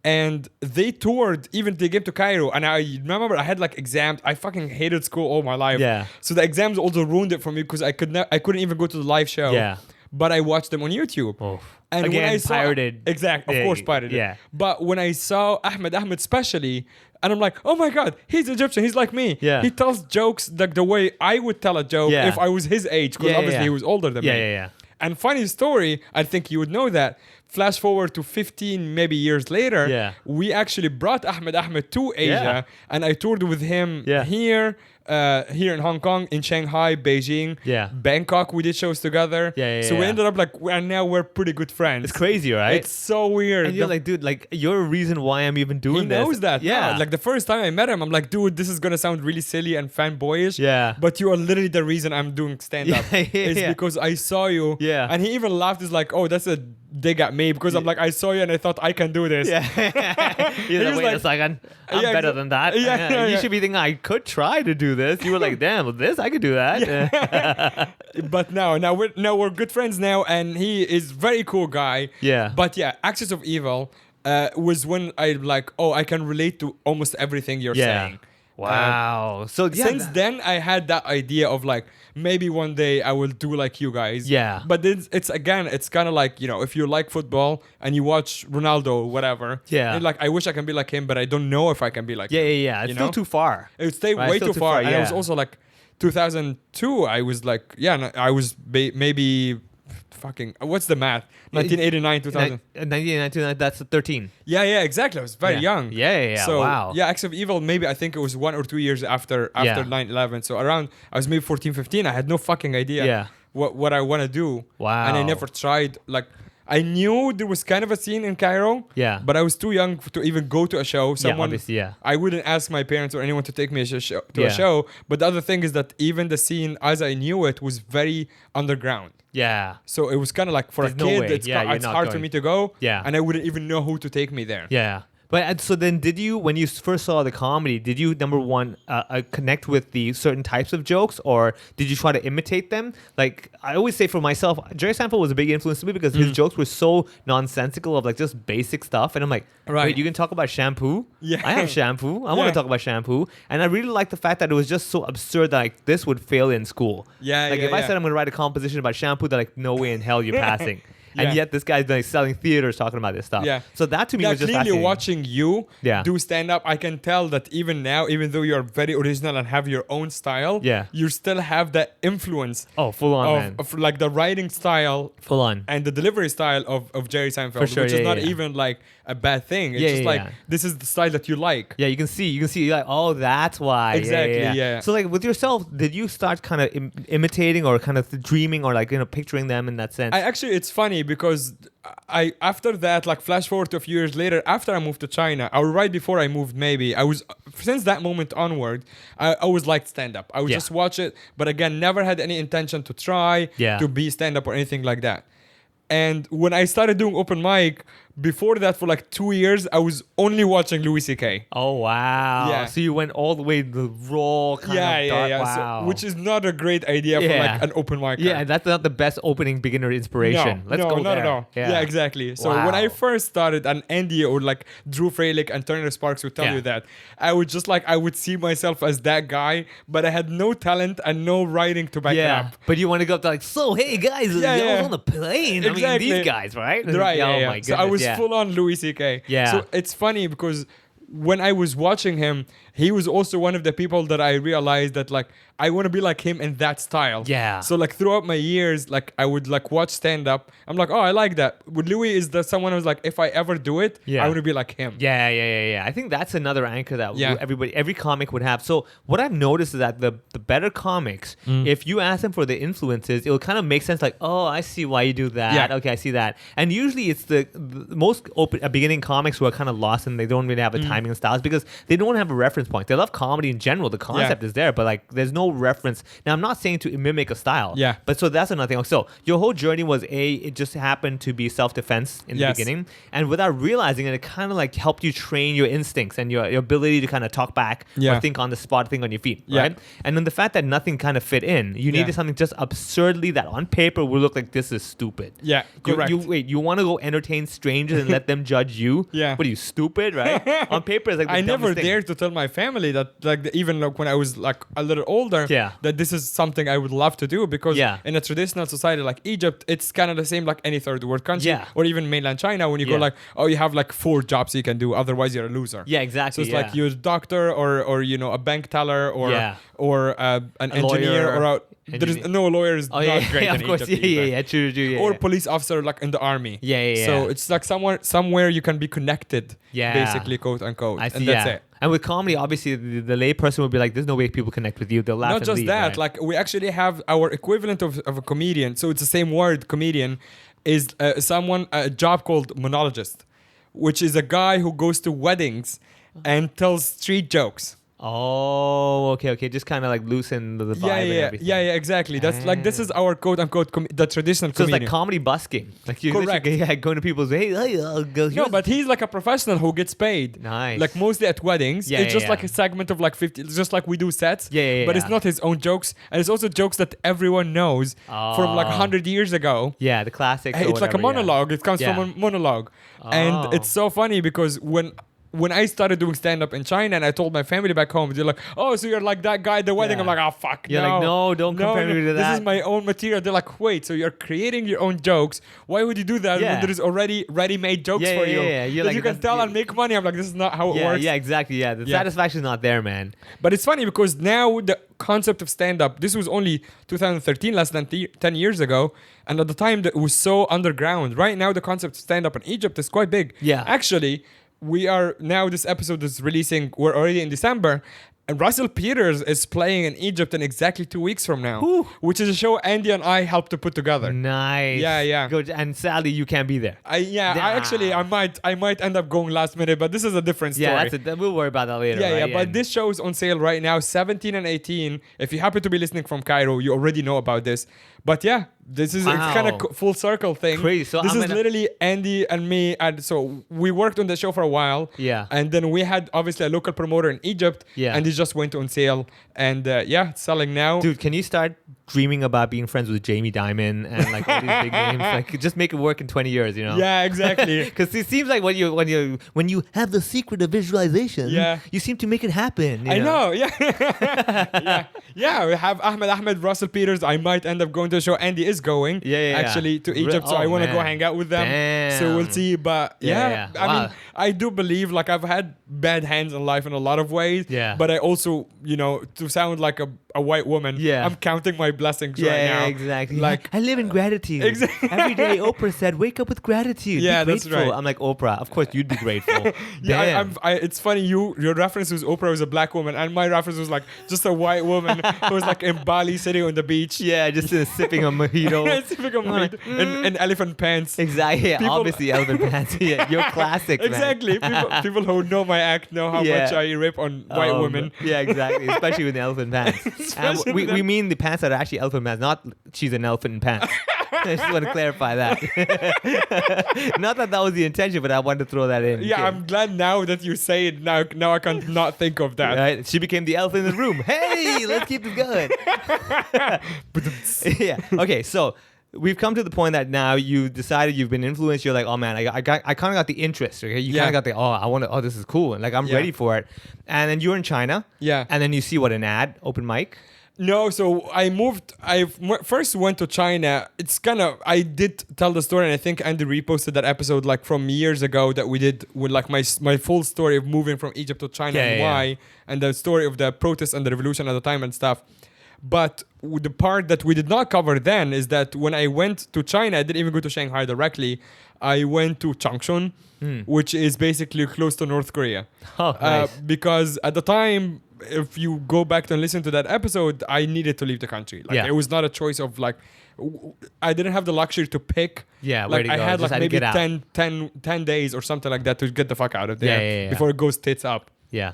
And they toured, even they came to Cairo. And I remember I had like exams. I fucking hated school all my life. Yeah. So the exams also ruined it for me because I couldn't even go to the live show. Yeah. But I watched them on YouTube. Oh. And Again, when I saw, pirated. Exactly, of Yeah, course, pirated. yeah. But when I saw Ahmed especially, and I'm like, oh my God, he's Egyptian. He's like me. Yeah. He tells jokes like the way I would tell a joke Yeah. if I was his age, because Yeah, yeah, obviously yeah. he was older than Yeah, me. yeah, yeah. And funny story, I think you would know that. Flash forward to 15 maybe years later, Yeah. we actually brought Ahmed to Asia, and I toured with him Yeah. here in Hong Kong, in Shanghai, Beijing, Yeah. Bangkok. We did shows together. Yeah, yeah, so we yeah. ended up like, we're pretty good friends. It's crazy, right? It's so weird. and you're like, dude, like, you're a reason why I'm even doing he this. knows that. Yeah. Like the first time I met him, I'm like, dude, this is gonna sound really silly and fanboyish. Yeah. But you are literally the reason I'm doing stand up. Yeah, yeah, It's yeah. because I saw you. Yeah. And he even laughed. He's like, oh, that's a dig at me because I'm like, I saw you and I thought I can do this. Yeah. He's like, was wait a like- second. I'm Yeah, better exa- than that. Yeah, yeah, You yeah. should be thinking, I could try to do this. You were like, damn, with this, I could do that. But now we're good friends now, and he is very cool guy. Yeah. But yeah, Axis of Evil was when I like, oh, I can relate to almost everything you're saying. Wow. So yeah, Since then, I had that idea of like maybe one day I will do like you guys. Yeah. But then it's kind of like, you know, if you like football and you watch Ronaldo or whatever. Yeah. you're like, I wish I can be like him, but I don't know if I can be like yeah, him. yeah, yeah. It's You still know? too far. It would stay Right, way still too far. And I was yeah. also like 2002. I was like, I was maybe fucking. What's the math? 1989, 2000. 1999, that's 13. Yeah, exactly. I was very Yeah. young. Yeah, yeah, yeah. So Wow. yeah, Acts of Evil. Maybe I think it was 1 or 2 years after Yeah. 9/11. So around I was maybe 14, 15. I had no fucking idea. Yeah. What I want to do. Wow. And I never tried. Like I knew there was kind of a scene in Cairo. Yeah. But I was too young to even go to a show. Someone. obviously, yeah. I wouldn't ask my parents or anyone to take me to Yeah. a show. But the other thing is that even the scene as I knew it was very underground. Yeah. So it was kind of like for There's a no kid, way. it's, Yeah, you're it's not hard for going. me to go. Yeah. And I wouldn't even know who to take me there. Yeah. But and so then, did you, when you first saw the comedy, did you, number one, connect with the certain types of jokes, or did you try to imitate them? Like, I always say for myself, Jerry Seinfeld was a big influence to me because his jokes were so nonsensical of like just basic stuff. And I'm like, Right. wait, you can talk about shampoo? Yeah. I have shampoo. I want Yeah. to talk about shampoo. And I really like the fact that it was just so absurd that like this would fail in school. Yeah, Like yeah, if I yeah. said I'm going to write a composition about shampoo, they're like, no way in hell you're passing. Yeah. And yet this guy's like selling theaters talking about this stuff. Yeah. So that to me Yeah, was just clearly fascinating. watching you Yeah. do stand up, I can tell that even now, even though you're very original and have your own style, Yeah. you still have that influence Oh, full on, man. of like the writing style Full on. and the delivery style of Jerry Seinfeld, For sure, which yeah, is not yeah. even like a bad thing. It's Yeah, just yeah, like yeah. this is the style that you like. Yeah, you can see, you're like, oh, that's why. Exactly, yeah. So like with yourself, did you start kind of imitating or kind of dreaming or like, picturing them in that sense? I actually, it's funny because I after that, like flash forward to a few years later, after I moved to China, or right before I moved, maybe I was since that moment onward, I always liked stand up. I would Yeah. just watch it, but again, never had any intention to try Yeah. to be stand up or anything like that. And when I started doing open mic, before that for like 2 years, I was only watching Louis C.K. Oh, wow. Yeah. So you went all the way to the raw kind of dark. Wow. So, which is not a great idea for Yeah. like an open mic. yeah, that's not the best opening beginner inspiration. Let's go not there. at all. Yeah, exactly. So when I Wow. first started, and Andy or like Drew Freilich and Turner Sparks would tell Yeah. you that, I would just like I would see myself as that guy, but I had no talent and no writing to back it Yeah, up. but you want to go up to like, so hey guys, Yeah, I yeah. was on the plane. I Exactly. mean, these guys, right? Right. Oh Yeah, my yeah. goodness. So I was yeah. full on Louis C.K. Yeah. So it's funny because when I was watching him, he was also one of the people that I realized that like I want to be like him in that style. Yeah. So like throughout my years, like I would like watch stand up. I'm like, oh, I like that. With Louis is the someone who's like, if I ever do it, Yeah. I want to be like him. Yeah. I think that's another anchor that Yeah. every comic would have. So what I've noticed is that the better comics, if you ask them for the influences, it will kind of make sense. Like, oh, I see why you do that. Yeah. Okay, I see that. And usually it's the most beginning comics who are kind of lost and they don't really have a timing and styles because they don't have a reference point. They love comedy in general. The concept is there, but like there's no reference. Now I'm not saying to mimic a style. Yeah. But so that's another thing. So your whole journey was it just happened to be self-defense in the Yes. beginning. And without realizing it, it kind of like helped you train your instincts and your ability to kind of talk back Yeah. or think on the spot, think on your feet, Yeah. right? And then the fact that nothing kind of fit in, you Yeah. needed something just absurdly that on paper would look like this is stupid. Yeah, correct. You want to go entertain strangers and let them judge you? Yeah. What are you, stupid, right? On paper, it's like the I never dumbest thing. dared to tell my family that like even like when I was like a little older, Yeah. that this is something I would love to do because Yeah. in a traditional society like Egypt, it's kind of the same like any third world country Yeah. or even mainland China when you go Yeah. like, oh, you have like 4 jobs you can do, otherwise you're a loser. Yeah, So exactly. it's yeah. like you're a doctor or you know a bank teller or Yeah. an A engineer lawyer. or there is Engineer. no lawyer is Oh not yeah, great yeah, in of course. Egypt Yeah, either. true, yeah. Or yeah. police officer like in the army. Yeah. So it's like somewhere you can be connected. Yeah. Basically, quote unquote. I see, and that's yeah. it. And with comedy, obviously, the lay person would be like, "There's no way people connect with you. They'll laugh." Not and just leave, that, right? like we actually have our equivalent of a comedian. So it's the same word, comedian, is a job called monologist, which is a guy who goes to weddings and tells street jokes. Oh, okay. Just kind of like loosen the vibe and everything. Yeah, exactly. That's like this is our quote unquote the traditional So it's comedian. like comedy busking. Like you Correct. going to people's, hey, I'll go. No, but he's like a professional who gets paid. Nice. Like mostly at weddings. Yeah, it's yeah, just like a segment of like 50, just like we do sets. Yeah, But it's yeah. not his own jokes. And it's also jokes that everyone knows from like 100 years ago. Yeah, the classics. Hey, or it's like a whatever, yeah. monologue. It comes Yeah. from a monologue. Oh. And it's so funny because when I started doing stand-up in China and I told my family back home, they're like, oh, so you're like that guy at the wedding. Yeah. I'm like, oh, fuck, You're like, no, don't compare me to This that. is my own material. They're like, wait, so you're creating your own jokes. Why would you do that Yeah. when there is already ready-made jokes Yeah, for yeah, you? yeah. You're That like, you can that's- tell yeah. and make money. I'm like, this is not how it Yeah, works. yeah, exactly. Yeah, the Yeah. satisfaction's not there, man. But it's funny because now the concept of stand-up, this was only 2013, less than 10 years ago. And at the time, that was so underground. Right now, the concept of stand-up in Egypt is quite big. Yeah. Actually, we are now, this episode is releasing, we're already in December. And Russell Peters is playing in Egypt in exactly 2 weeks from now, Whew. which is a show Andy and I helped to put together. Nice. Yeah. Good. And sadly, you can't be there. I might end up going last minute, but this is a different story. Yeah, we'll worry about that later. Yeah, right? but this show is on sale right now, 17 and 18. If you happen to be listening from Cairo, you already know about this. But yeah, this is Wow. kind of full circle thing. Crazy. So this I'm is gonna- literally Andy and me, and so we worked on the show for a while. Yeah. and then we had obviously a local promoter in Egypt. Yeah. and it just went on sale, and it's selling now. Dude, can you start dreaming about being friends with Jamie Dimon and like all these big names? Like, just make it work in 20 years, you know? Yeah, exactly. Because it seems like when you have the secret of visualization, Yeah. you seem to make it happen. you I know, yeah. yeah. We have Ahmed, Russell Peters. I might end up going to the show. Andy is going, Yeah. actually, to Egypt, so I want to go man. hang out with them. Damn. So we'll see. But Yeah. I Wow. mean, I do believe like I've had bad hands in life in a lot of ways. Yeah. But I also, to sound like a white woman, Yeah. I'm counting my blessings right Yeah, now. exactly. Like, I live in gratitude. Exactly. Every day, Oprah said, "Wake up with gratitude." Yeah, Be that's grateful. right. I'm like, Oprah. Of course, you'd be grateful. yeah, Damn. it's funny. Your reference was Oprah was a black woman, and my reference was like just a white woman who was like in Bali sitting on the beach. Yeah, just sipping a mojito. Sipping a mojito in elephant pants. Exactly. Yeah, People- obviously, elephant pants. Yeah, you're classic, man. Exactly. People who know my act know how Yeah. much I rip on white women. Yeah, exactly. Especially with the elephant pants. And Especially we, with we mean the pants that are actually elephant pants, not she's an elephant in pants. I just want to clarify that. Not that was the intention, but I wanted to throw that in. Yeah, Okay. I'm glad now that you say it. Now I can not think of that. Right? She became the elephant in the room. Hey, let's keep this going. Yeah. Okay, so we've come to the point that now you decided you've been influenced. You're like, oh man, I kind of got the interest. Okay, you Yeah. kind of got the this is cool, and like I'm Yeah. ready for it. And then you're in China. Yeah. And then you see what an ad, open mic. No, so I moved. First went to China. It's kind of, I did tell the story, and I think Andy reposted that episode like from years ago that we did with like my full story of moving from Egypt to China and why, and the story of the protests and the revolution at the time and stuff. But the part that we did not cover then is that when I went to China, I didn't even go to Shanghai directly. I went to Changchun, which is basically close to North Korea. Oh, nice. Because at the time, if you go back and listen to that episode, I needed to leave the country. Like, it was not a choice of like, I didn't have the luxury to pick. Yeah, like where to I go. had Just like had to maybe get out. 10 days or something like that to get the fuck out of there before it goes tits up. Yeah.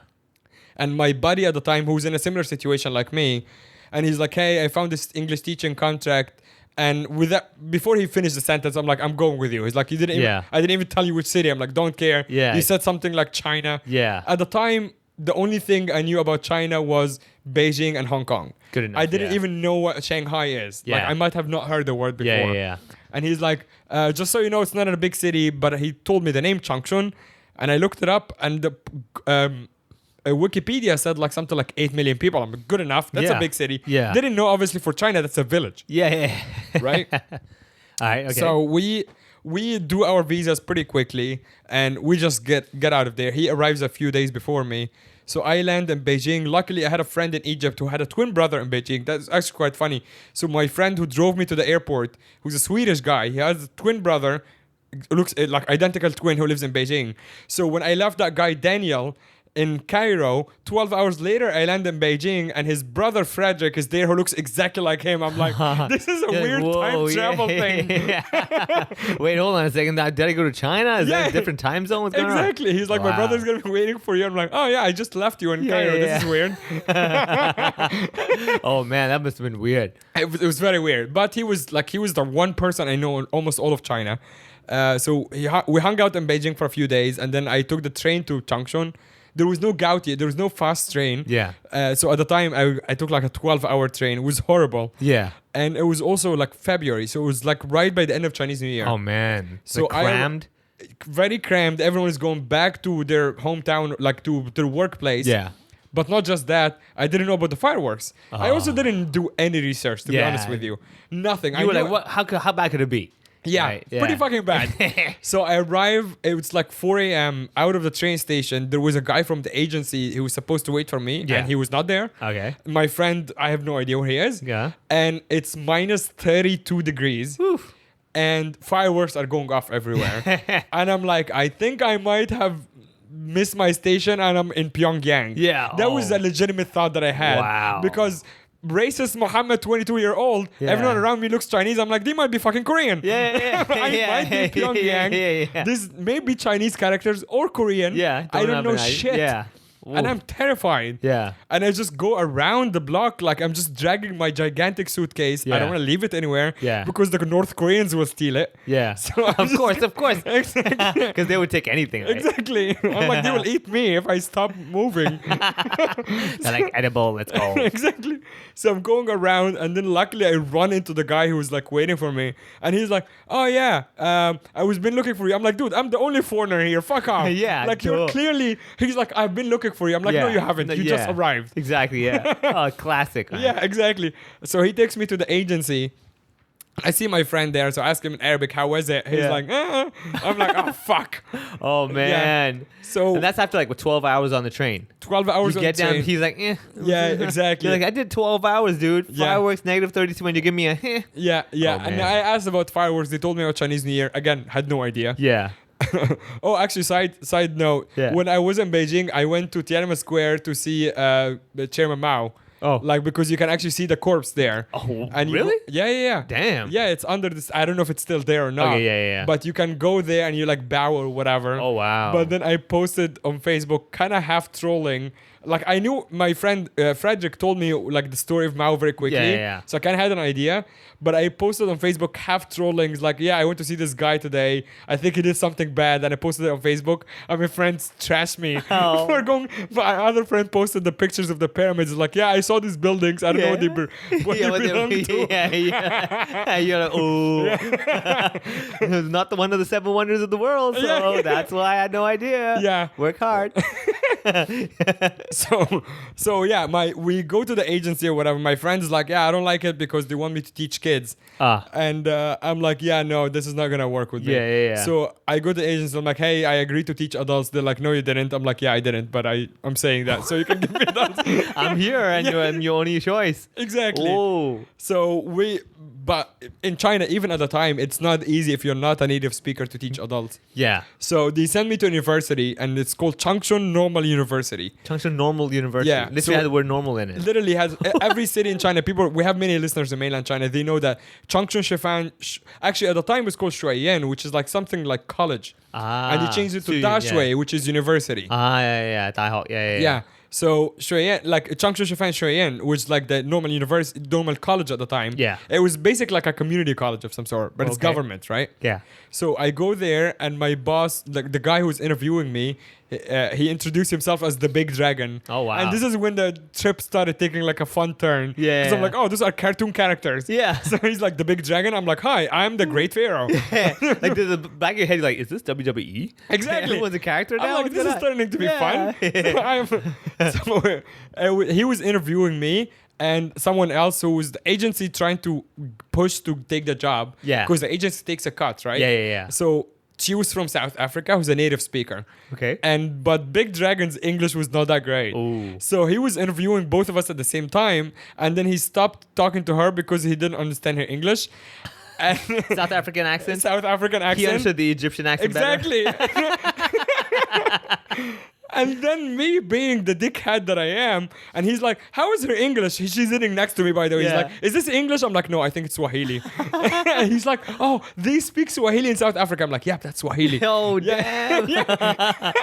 And my buddy at the time, who was in a similar situation like me, and he's like, hey, I found this English teaching contract. And with that, before he finished the sentence, I'm like, I'm going with you. He's like, I didn't even tell you which city. I'm like, don't care. Yeah. He said something like China. Yeah. At the time, the only thing I knew about China was Beijing and Hong Kong. Good enough. I didn't even know what Shanghai is. Yeah. Like, I might have not heard the word before. Yeah. And he's like, just so you know, it's not in a big city, but he told me the name Changchun. And I looked it up, and the Wikipedia said like something like 8 million people. I'm like, good enough. That's a big city. Yeah. Didn't know, obviously, for China, that's a village. Yeah. Right? All right. Okay. So we do our visas pretty quickly, and we just get out of there. He arrives a few days before me. So I land in Beijing. Luckily, I had a friend in Egypt who had a twin brother in Beijing. That's actually quite funny. So my friend who drove me to the airport, who's a Swedish guy, he has a twin brother, looks like identical twin who lives in Beijing. So when I left that guy, Daniel, in Cairo, 12 hours later, I land in Beijing, and his brother Frederick is there, who looks exactly like him. I'm like, this is a weird time travel thing. Wait, hold on a second. Did I go to China? Is that a different time zone? What's going on? Exactly. He's like, my brother's gonna be waiting for you. I'm like, oh yeah, I just left you in Cairo. This is weird. Oh man, that must have been weird. It was very weird. But he was the one person I know in almost all of China. So we hung out in Beijing for a few days, and then I took the train to Changchun. There was no Gautier. There was no fast train. Yeah. So at the time, I took like a 12-hour train. It was horrible. Yeah. And it was also like February. So it was like right by the end of Chinese New Year. Oh man. So like crammed. Very crammed. Everyone is going back to their hometown, like to their workplace. Yeah. But not just that, I didn't know about the fireworks. I also didn't do any research, to be honest with you. Nothing. You were like, what? How bad could it be? Yeah, Right, pretty fucking bad. So I arrive, it was like 4 a.m. out of the train station. There was a guy from the agency who was supposed to wait for me, and he was not there. Okay. My friend, I have no idea where he is. Yeah. And it's minus 32 degrees. Oof. And fireworks are going off everywhere. And I'm like, I think I might have missed my station and I'm in Pyongyang. Yeah. That was a legitimate thought that I had. Wow. Because racist Mohammed, 22-year-old, everyone around me looks Chinese. I'm like, they might be fucking Korean. Yeah. I might be Pyongyang. Yeah. This may be Chinese characters or Korean. Yeah. I don't have know an idea. shit. Yeah. And I'm terrified. Yeah. And I just go around the block like I'm just dragging my gigantic suitcase. I Yeah. don't want to leave it anywhere. Yeah. Because the North Koreans will steal it. Yeah. So I'm of course. Exactly. Because they would take anything. Right? Exactly. I'm like, they will eat me if I stop moving. They're like edible. Let's go. Exactly. So I'm going around, and then luckily I run into the guy who was like waiting for me, and he's like, "Oh yeah, I was been looking for you." I'm like, "Dude, I'm the only foreigner here. Fuck off." Yeah, Like cool. you're clearly. He's like, "I've been looking for you." I'm like, "No, you haven't. You just arrived." Exactly. Yeah. Oh, classic. Man. Yeah, exactly. So he takes me to the agency. I see my friend there, so I ask him in Arabic, "How was it?" He's like, I'm like, "Oh fuck." Oh man. So And that's after like 12 hours on the train. 12 hours You on get the down. train. He's like, eh. Yeah, exactly. You're like, I did 12 hours, dude. Yeah. Fireworks negative 32, and you give me a. Eh. Yeah. Oh, And man. I asked about fireworks. They told me about Chinese New Year. Again, had no idea. Yeah. Actually, side note. Yeah. When I was in Beijing, I went to Tiananmen Square to see the Chairman Mao. Oh. Like, because you can actually see the corpse there. Oh, And you really? Yeah. Damn. Yeah, it's under this. I don't know if it's still there or not. Okay, yeah. But you can go there and you like bow or whatever. Oh wow. But then I posted on Facebook, kind of half trolling. Like, I knew my friend Frederick told me like the story of Mao very quickly. Yeah. So I kind of had an idea. But I posted on Facebook half trolling. It's like, yeah, I went to see this guy today. I think he did something bad. And I posted it on Facebook. And my friends trashed me. Oh. For going. My other friend posted the pictures of the pyramids. Like, yeah, I saw these buildings. I don't know what they, what they belong to. Yeah. You're like, oh. It's not the one of the 7 wonders of the world. So that's why I had no idea. Yeah. Work hard. So yeah, we go to the agency or whatever. My friend's like, yeah, I don't like it because they want me to teach kids. And I'm like, yeah, no, this is not gonna work with me. Yeah. So I go to the agency. I'm like, hey, I agreed to teach adults. They're like, no, you didn't. I'm like, yeah, I didn't, but I'm saying that, so you can give me that. I'm here, and you're only choice. Exactly. Oh. But in China, even at the time, it's not easy if you're not a native speaker to teach adults. Yeah. So they sent me to a university, and it's called Changchun Normal University. Changchun Normal University. Yeah, Literally so has the word normal in it. Literally has every city in China. We have many listeners in mainland China. They know that Changchun Shifan, actually at the time it was called Shuiyan, which is like something like college. And they changed it to Dashui, which is university. Yeah. Yeah. So Shuiyan, like Changchun Shifan Shuiyan, which like the normal university, normal college at the time. Yeah. It was basically like a community college of some sort, but it's government, right? Yeah. So I go there, and my boss, like the guy who's interviewing me, he introduced himself as the Big Dragon. Oh, wow. And this is when the trip started taking like a fun turn. Yeah. Because I'm like, oh, those are cartoon characters. Yeah. So he's like the Big Dragon. I'm like, hi, I'm the Great Pharaoh. Like the back of your head, you're like, is this WWE? Exactly. Everyone's a character now. I'm like, this is turning to be fun. So he was interviewing me and someone else who was the agency trying to push to take the job. Yeah. Because the agency takes a cut, right? Yeah. So she was from South Africa, who's a native speaker. Okay. But Big Dragon's English was not that great. Ooh. So he was interviewing both of us at the same time, and then he stopped talking to her because he didn't understand her English. And South African accent. South African accent. He understood the Egyptian accent Exactly. better. And then me being the dickhead that I am, and he's like, how is her English? She's sitting next to me, by the way. Yeah. He's like, is this English? I'm like, no, I think it's Swahili. And he's like, oh, they speak Swahili in South Africa. I'm like, yep, that's Swahili. Oh, Yeah. damn.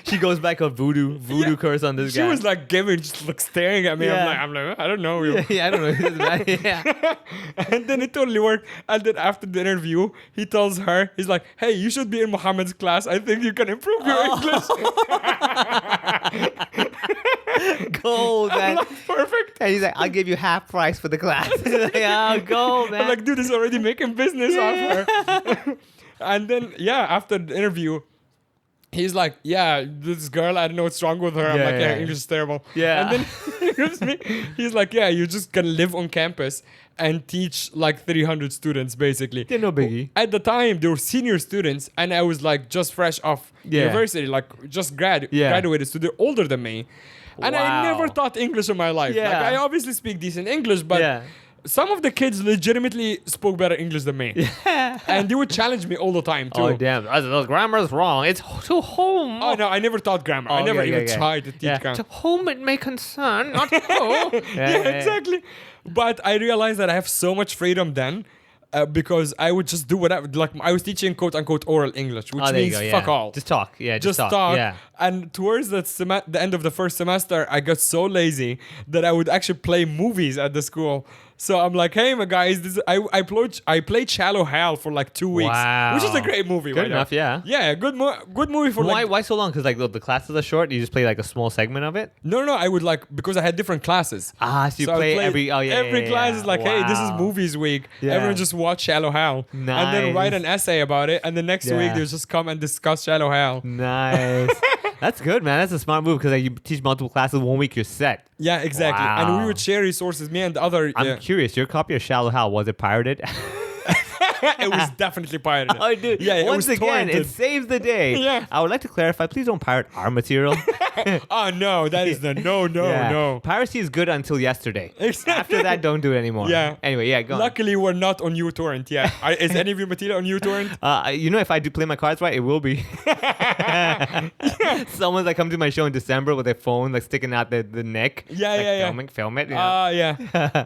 She goes back a voodoo curse on this She guy. was like just like staring at me. Yeah. I'm like, I don't know. Yeah, I don't know. It doesn't matter. Yeah. And then it totally worked. And then after the interview, he tells her, he's like, hey, you should be in Mohammed's class. I think you can improve your English. Gold, man. Like, perfect. And he's like, I'll give you half price for the class. Like, oh, gold, man. I'm like, dude, this is already making business off her. And then, after the interview, he's like, yeah, this girl, I don't know what's wrong with her. I'm like, yeah, English is terrible. Yeah. And then he's like, yeah, you're just gonna live on campus and teach like 300 students, basically. Yeah, no biggie. At the time, they were senior students, and I was like just fresh off university, like just graduated, so they're older than me. And I Wow. never taught English in my life. Yeah. Like, I obviously speak decent English, but some of the kids legitimately spoke better English than me. And they would challenge me all the time, too. Oh, damn. The grammar's wrong. It's to whom. Oh, no, I never taught grammar. I never even tried to teach grammar. To whom it may concern, not who. Exactly. But I realized that I have so much freedom then. Because I would just do whatever. Like, I was teaching quote unquote oral English, which means fuck all. Just talk. Yeah, Just talk. Yeah. And towards the end of the first semester, I got so lazy that I would actually play movies at the school. So I'm like, hey, my guys, I played Shallow Hal for like 2 weeks, Wow. which is a great movie. Good enough, yeah. Yeah, good movie for Why so long? Because like the classes are short. You just play like a small segment of it. No, I would because I had different classes. So you I would play every. Oh yeah. Every class is like, hey, this is Wow. movies week. Yeah. Everyone just watch Shallow Hal. And then write an essay about it. And the next week, they just come and discuss Shallow Hal. Nice. That's good, man. That's a smart move because like, you teach multiple classes 1 week, you're set. Yeah, exactly. And we Wow. would share resources. Me and the other. I'm curious. Your copy of Shallow Hal, was it pirated? It was definitely pirated. Oh, dude. Yeah, it Once was again, torrented. it saves the day. Yeah. I would like to clarify. Please don't pirate our material. Oh no, that is no. Piracy is good until yesterday. Exactly. After that, don't do it anymore. Yeah. Anyway, go on. Luckily, we're not on uTorrent yet. Is any of your material on uTorrent? If I do play my cards right, it will be. Someone's like come to my show in December with their phone like sticking out the neck. Yeah. Film it. You know? Yeah.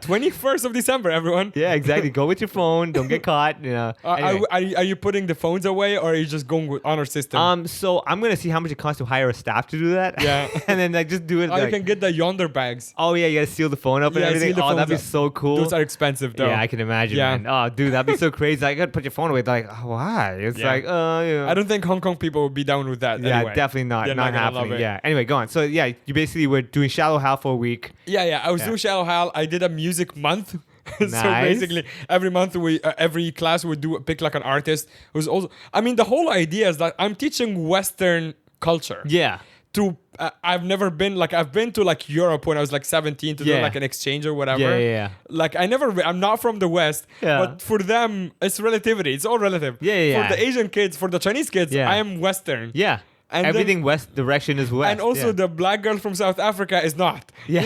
21st of December, everyone. Yeah, exactly. Go with your phone. Don't get caught. You know. Anyway. Are you putting the phones away, or are you just going with honor system? So I'm gonna see how much it costs to hire a staff to do that. Yeah. And then like just do it. You can get the yonder bags. Oh yeah, you gotta seal the phone up and Yeah, everything. seal the Oh, that'd be phones up. so cool. Those are expensive, though. Yeah, I can imagine, Yeah. man. Oh, dude, that'd be so crazy. I gotta put your phone away. They're like, oh, why? It's Yeah. like, I don't think Hong Kong people would be down with that. Yeah, anyway. definitely not. They're Not gonna love happening. it. Yeah. Anyway, go on. So yeah, you basically were doing Shallow Hal for a week. Yeah. I was doing Shallow Hal. I did a music month. So Nice. basically, every month every class would pick like an artist who's also. I mean, the whole idea is that I'm teaching Western culture Yeah. to I've never been like I've been to like Europe when I was like 17 to do Yeah. like an exchange or whatever. Yeah. Like I'm not from the West, Yeah. but for them it's relativity. It's all relative. Yeah. For the Asian kids, for the Chinese kids, Yeah. I am Western. Yeah. And Everything west direction is west. And also yeah. the black girl from South Africa is not. Yeah.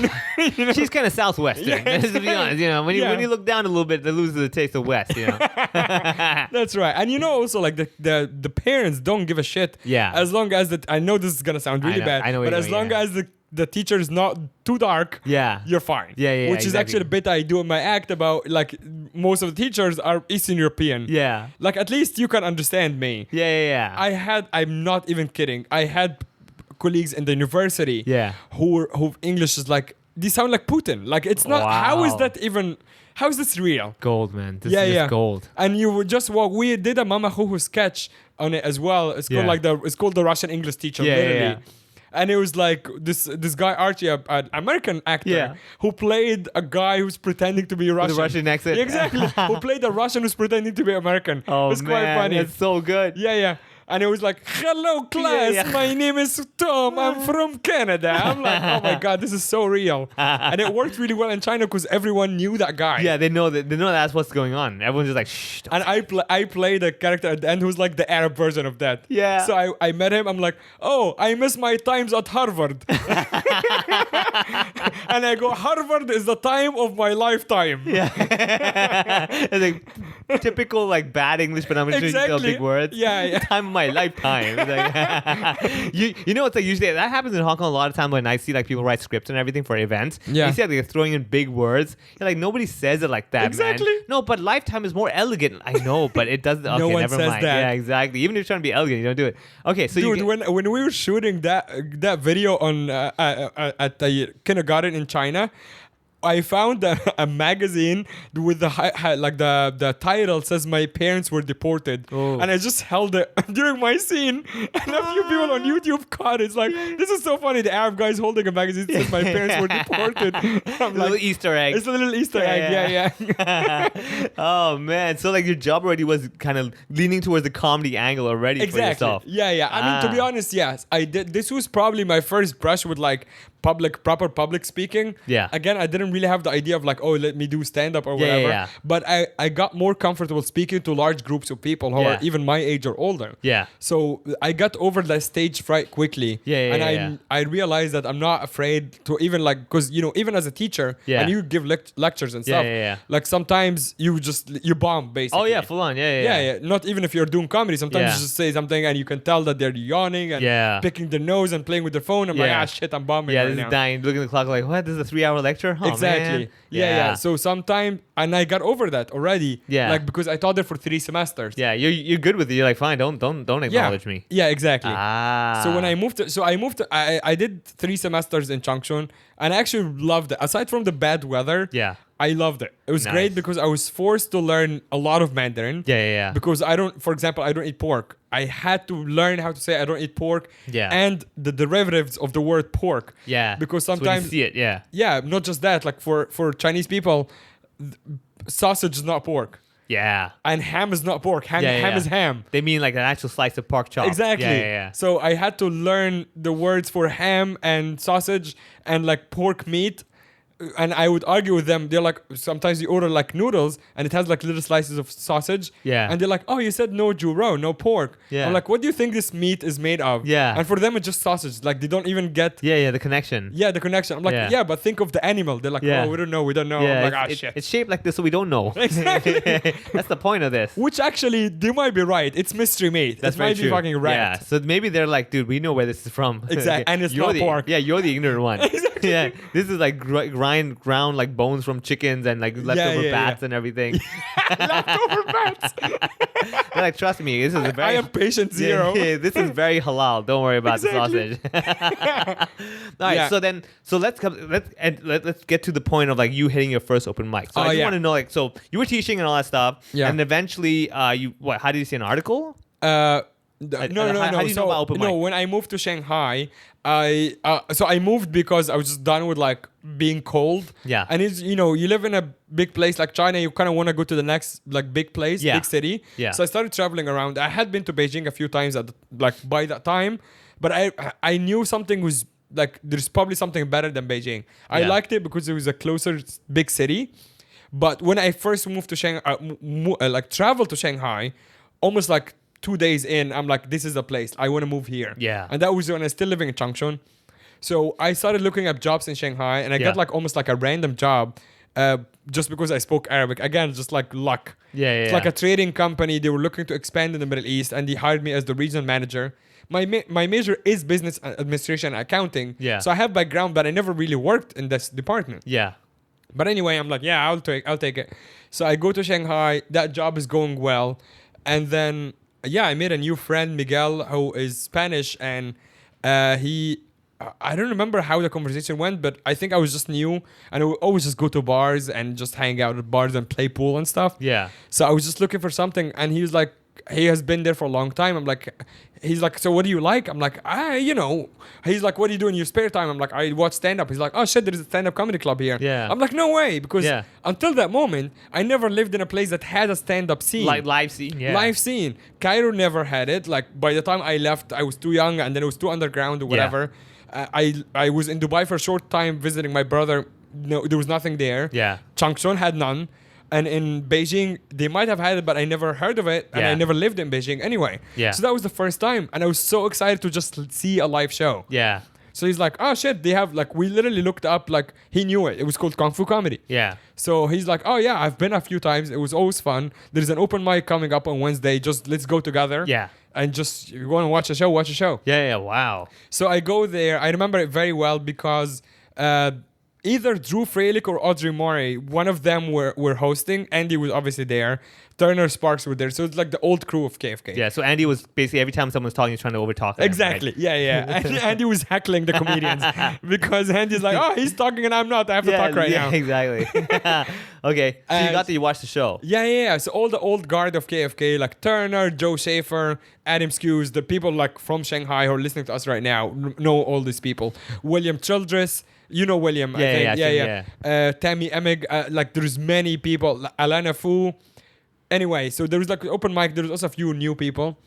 She's kind of southwestern. Yeah, to be honest, when you look down a little bit, they lose the taste of west. That's right. And also like the parents don't give a shit. Yeah. As long as I know this is gonna sound really bad. I know but what you as mean, long yeah. as the teacher is not too dark, Yeah. you're fine. Yeah, Which is exactly. actually a bit I do in my act about like most of the teachers are Eastern European. Yeah. Like at least you can understand me. Yeah. I'm not even kidding. I had colleagues in the university Yeah. who English is like they sound like Putin. Like it's not how is Wow. that even how is this real? Gold, man. This is just gold. And you would just walk. We did a Mama Huhu sketch on it as well. It's called Yeah. it's called the Russian English teacher, Yeah, literally. yeah. And it was like this guy Archie, an American actor, Yeah. who played a guy who's pretending to be Russian. With a Russian accent. Exactly. Who played a Russian who's pretending to be American. Oh, It's man. quite funny. That's so good. Yeah. And it was like, hello, class. Yeah. My name is Tom. I'm from Canada. I'm like, oh my God, this is so real. And it worked really well in China because everyone knew that guy. Yeah, they know that's what's going on. Everyone's just like, shh. And I played a character at the end who's like the Arab version of that. Yeah. So I met him. I'm like, oh, I miss my times at Harvard. And I go, Harvard is the time of my lifetime. Yeah. It's like typical like bad English, but I'm just using Exactly. big words. Yeah. Time of my lifetime. It's like, you know, it's like usually that happens in Hong Kong a lot of time when I see like people write scripts and everything for events. Yeah. You see like they're throwing in big words. You're like, nobody says it like that, Exactly. man. No, but lifetime is more elegant. I know, but it doesn't. Okay, No one never says mind. that. Yeah, exactly. Even if you're trying to be elegant, you don't do it. Okay, so Dude, you when we were shooting that video on at the kindergarten in China, I found a magazine with the title says my parents were deported, Oh. and I just held it during my scene, and a few people on YouTube caught it. It's like this is so funny. The Arab guy's holding a magazine that says my parents were deported. I'm a little like, Easter egg. it's a little Easter egg. Yeah. Oh man, so like your job already was kind of leaning towards the comedy angle already for Exactly. yourself. Yeah. I mean, to be Ah. honest, yes, I did. This was probably my first brush with like proper public speaking. Yeah. Again, I didn't really have the idea of like, oh, let me do stand up or Yeah, whatever. yeah. But I got more comfortable speaking to large groups of people who Yeah. are even my age or older. Yeah. So I got over that stage fright quickly. Yeah, And I realized that I'm not afraid to even like, because even as a teacher, Yeah. and you give lectures and Yeah, stuff. yeah. Like sometimes you bomb basically. Oh yeah, full on. Yeah. Not even if you're doing comedy. Sometimes Yeah. you just say something and you can tell that they're yawning and Yeah. picking their nose and playing with their phone. I'm like, Yeah. shit, I'm bombing Yeah, right this now. is dying. Looking at the clock like, what? This is a 3-hour lecture? Oh, Exactly. man. Yeah. So sometimes, and I got over that already. Yeah. Like because I taught there for 3 semesters. Yeah, you're good with it. You're like, fine, don't acknowledge me. Yeah, exactly. Ah. So when I moved I did 3 semesters in Changchun and I actually loved it. Aside from the bad weather, Yeah. I loved it. It was Nice. great because I was forced to learn a lot of Mandarin. Yeah. Because for example, I don't eat pork. I had to learn how to say I don't eat pork. Yeah. And the derivatives of the word pork. Yeah. Because So when sometimes you see it, yeah. yeah, not just that. Like for Chinese people, sausage is not pork. Yeah. And ham is not pork. Ham Yeah. is ham. They mean like an actual slice of pork chop. Exactly. Yeah. So I had to learn the words for ham and sausage and like pork meat. And I would argue with them. They're like, sometimes you order like noodles and it has like little slices of sausage. Yeah. And they're like, oh, you said no juro, no pork. Yeah. I'm like, what do you think this meat is made of? Yeah. And for them, it's just sausage. Like they don't even get Yeah, the connection. the connection. I'm like, Yeah. yeah, but think of the animal. They're like, Yeah. oh, we don't know. Yeah, I'm like, ah, it's, shit. it's shaped like this, so we don't know. Exactly. That's the point of this. Which actually, they might be right. It's mystery meat. That's it very might true. be fucking rat. Yeah, so maybe they're like, dude, we know where this is from. Exact- and it's You're not the, pork. Yeah, you're the ignorant one. Exactly. Yeah, this is like ground like bones from chickens and like leftover yeah, bats and everything. Leftover bats. They're like, trust me, this is a very. I am patient Yeah, zero. yeah, this is very halal. Don't worry about Exactly. the sausage. All right, Yeah. so let's get to the point of like you hitting your first open mic. So Oh, I just yeah. want to know like, so you were teaching and all that stuff, Yeah. and eventually how did you see an article? No. How do you know about open no, mic? when I moved to Shanghai, I moved because I was just done with like being cold. Yeah. And it's you live in a big place like China, you kind of want to go to the next like big place, Yeah. big city. Yeah. So I started traveling around. I had been to Beijing a few times by that time. But I knew something was like there's probably something better than Beijing. I Yeah. liked it because it was a closer big city. But when I first moved to Shanghai, like traveled to Shanghai, almost like 2 days in, I'm like, this is the place. I want to move here. Yeah. And that was when I was still living in Changchun. So I started looking at jobs in Shanghai, and I got like almost like a random job, just because I spoke Arabic. Again, just like luck. It's like a trading company. They were looking to expand in the Middle East, and they hired me as the regional manager. My major is business administration and accounting. Yeah. So I have background, but I never really worked in this department. Yeah. But anyway, I'm like, yeah, I'll take it. So I go to Shanghai. That job is going well, and then I made a new friend, Miguel, who is Spanish, and I don't remember how the conversation went, but I think I was just new, and I would always just go to bars and just hang out at bars and play pool and stuff. Yeah. So I was just looking for something, and he was like, he has been there for a long time. I'm like, he's like, so what do you like? I'm like, He's like, what do you do in your spare time? I'm like, I watch stand-up. He's like, oh shit, there is a stand-up comedy club here. Yeah. I'm like, no way, because until that moment, I never lived in a place that had a stand-up scene. Like live scene. Yeah. Live scene. Cairo never had it. Like by the time I left, I was too young, and then it was too underground or whatever. I was in Dubai for a short time visiting my brother. No, there was nothing there. Yeah. Changchun had none. And in Beijing, they might have had it, but I never heard of it. And I never lived in Beijing anyway. Yeah. So that was the first time. And I was so excited to just see a live show. Yeah. So he's like, oh shit, they have like, we literally looked up, like, he knew it. It was called Kung Fu Comedy. Yeah. So he's like, oh yeah, I've been a few times. It was always fun. There's an open mic coming up on Wednesday. Just let's go together. Yeah. And just, you want to watch a show, watch a show. Yeah. Wow. So I go there. I remember it very well because either Drew Freilich or Audrey Morey, one of them were hosting. Andy was obviously there. Turner Sparks were there. So it's like the old crew of KFK. Yeah. So Andy was basically every time someone was talking, he was trying to overtalk them. Exactly. Right? Yeah. And Andy was heckling the comedians because Andy's like, oh, he's talking and I'm not. I have to talk right now. Exactly. Okay. So you got to watch the show. Yeah. So all the old guard of KFK, like Turner, Joe Schaefer, Adam Skews, the people like from Shanghai who are listening to us right now know all these people. William Childress. You know William, I think. Yeah. Tammy Emig. Like there's many people. Alana Fu. Anyway, so there was like open mic. There was also a few new people.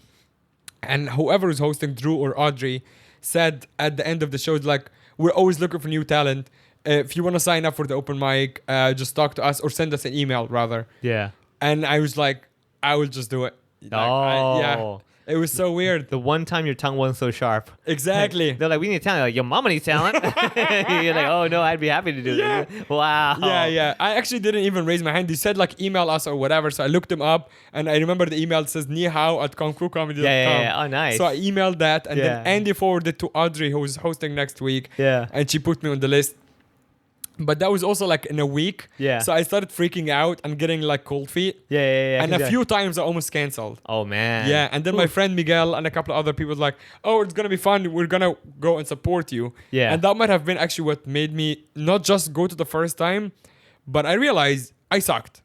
And whoever was hosting, Drew or Audrey, said at the end of the show, like, we're always looking for new talent. If you want to sign up for the open mic, just talk to us or send us an email rather. Yeah. And I was like, I will just do it. Like, it was so weird. The one time your tongue wasn't so sharp. Exactly. They're like, we need talent. Like, your mama needs talent. You're like, oh no, I'd be happy to do this. Wow. Yeah. I actually didn't even raise my hand. They said like email us or whatever. So I looked them up and I remember the email says nihao@kungfucomedy.com. Yeah. Oh, nice. So I emailed that and then Andy forwarded to Audrey, who was hosting next week. Yeah. And she put me on the list. But that was also like in a week. Yeah. So I started freaking out and getting like cold feet. Yeah. And a few times I almost canceled. Oh man. Yeah. And then my friend Miguel and a couple of other people was like, oh, it's going to be fun. We're going to go and support you. Yeah. And that might have been actually what made me not just go to the first time, but I realized I sucked.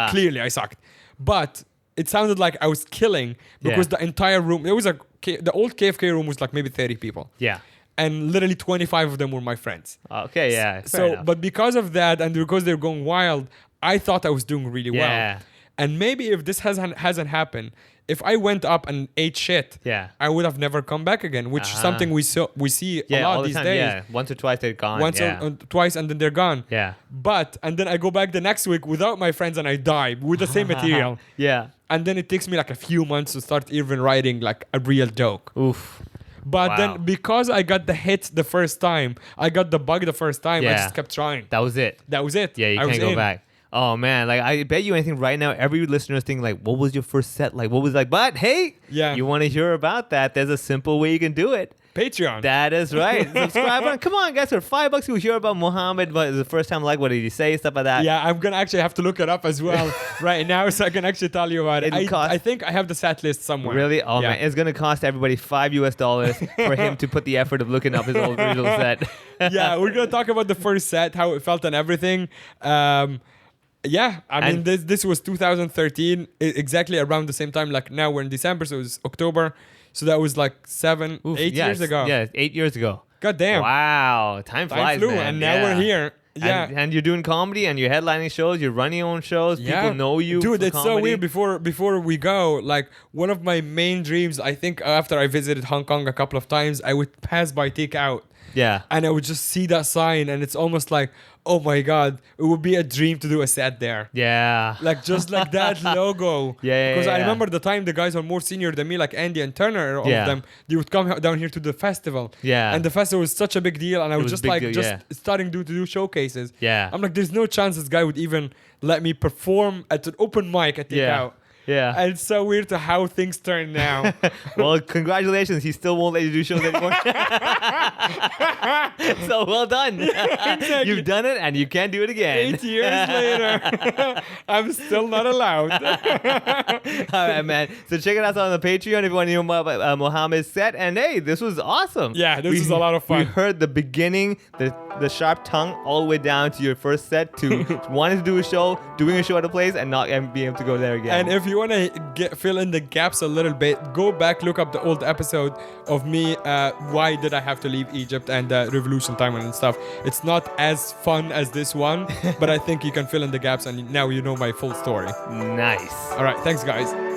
Clearly I sucked. But it sounded like I was killing because the entire room, the old KFK room was like maybe 30 people. Yeah. And literally 25 of them were my friends. Okay, yeah. So, but because of that and because they're going wild, I thought I was doing really well. And maybe if this hasn't happened, if I went up and ate shit, I would have never come back again, which is something we see a lot these days. Yeah, once or twice they're gone. Once or twice and then they're gone. Yeah. And then I go back the next week without my friends and I die with the same material. Yeah. And then it takes me like a few months to start even writing like a real joke. Oof. But then because I got the hit the first time, I got the bug the first time, I just kept trying. That was it. Yeah, you can't go back. Oh man, like I bet you anything right now, every listener is thinking like, what was your first set like? What was like? But hey, you want to hear about that? There's a simple way you can do it. Patreon. That is right. Subscribe on. Come on, guys. For $5, you'll hear about Mohammed. But it's the first time, like, what did he say? Stuff like that. Yeah, I'm gonna actually have to look it up as well right now, so I can actually tell you about it. I think I have the set list somewhere. Really? Oh man, it's gonna cost everybody $5 for him to put the effort of looking up his old original set. Yeah, we're gonna talk about the first set, how it felt, and everything. I mean, this was 2013, exactly around the same time. Like now we're in December, so it was October. So that was like 8 years ago. Yeah, 8 years ago. God damn. Wow. Time flies, flew, man. and now we're here. Yeah. And you're doing comedy and you're headlining shows, you're running your own shows, people know you. Dude, for it's so comedy. weird. Before we go, like one of my main dreams, I think after I visited Hong Kong a couple of times, I would pass by Takeout. Yeah. And I would just see that sign, and it's almost like, oh my God, it would be a dream to do a set there. Yeah. Like just like that logo. Yeah, Because I yeah. remember the time the guys are more senior than me, like Andy and Turner, all Yeah. of them, they would come down here to the festival. Yeah. And the festival was such a big deal, and I was was just big like, deal, just yeah. starting to do showcases. Yeah. I'm like, there's no chance this guy would even let me perform at an open mic at Yeah. Takeout. Yeah. And it's so weird to how things turn now. Well, congratulations. He still won't let you do shows anymore. So well done. You've done it and you can't do it again. 8 years later, I'm still not allowed. All right, man. So check it out on the Patreon if you want to know more about Mohammed's set. And hey, this was awesome. Yeah, this was a lot of fun. We heard the beginning, the sharp tongue, all the way down to your first set to wanting to do a show, doing a show at a place, and not being able to go there again. And if you want to fill in the gaps a little bit, go back, look up the old episode of me, why did I have to leave Egypt and revolution time and stuff. It's not as fun as this one, but I think you can fill in the gaps, and now you know my full story. Nice. All right, thanks guys.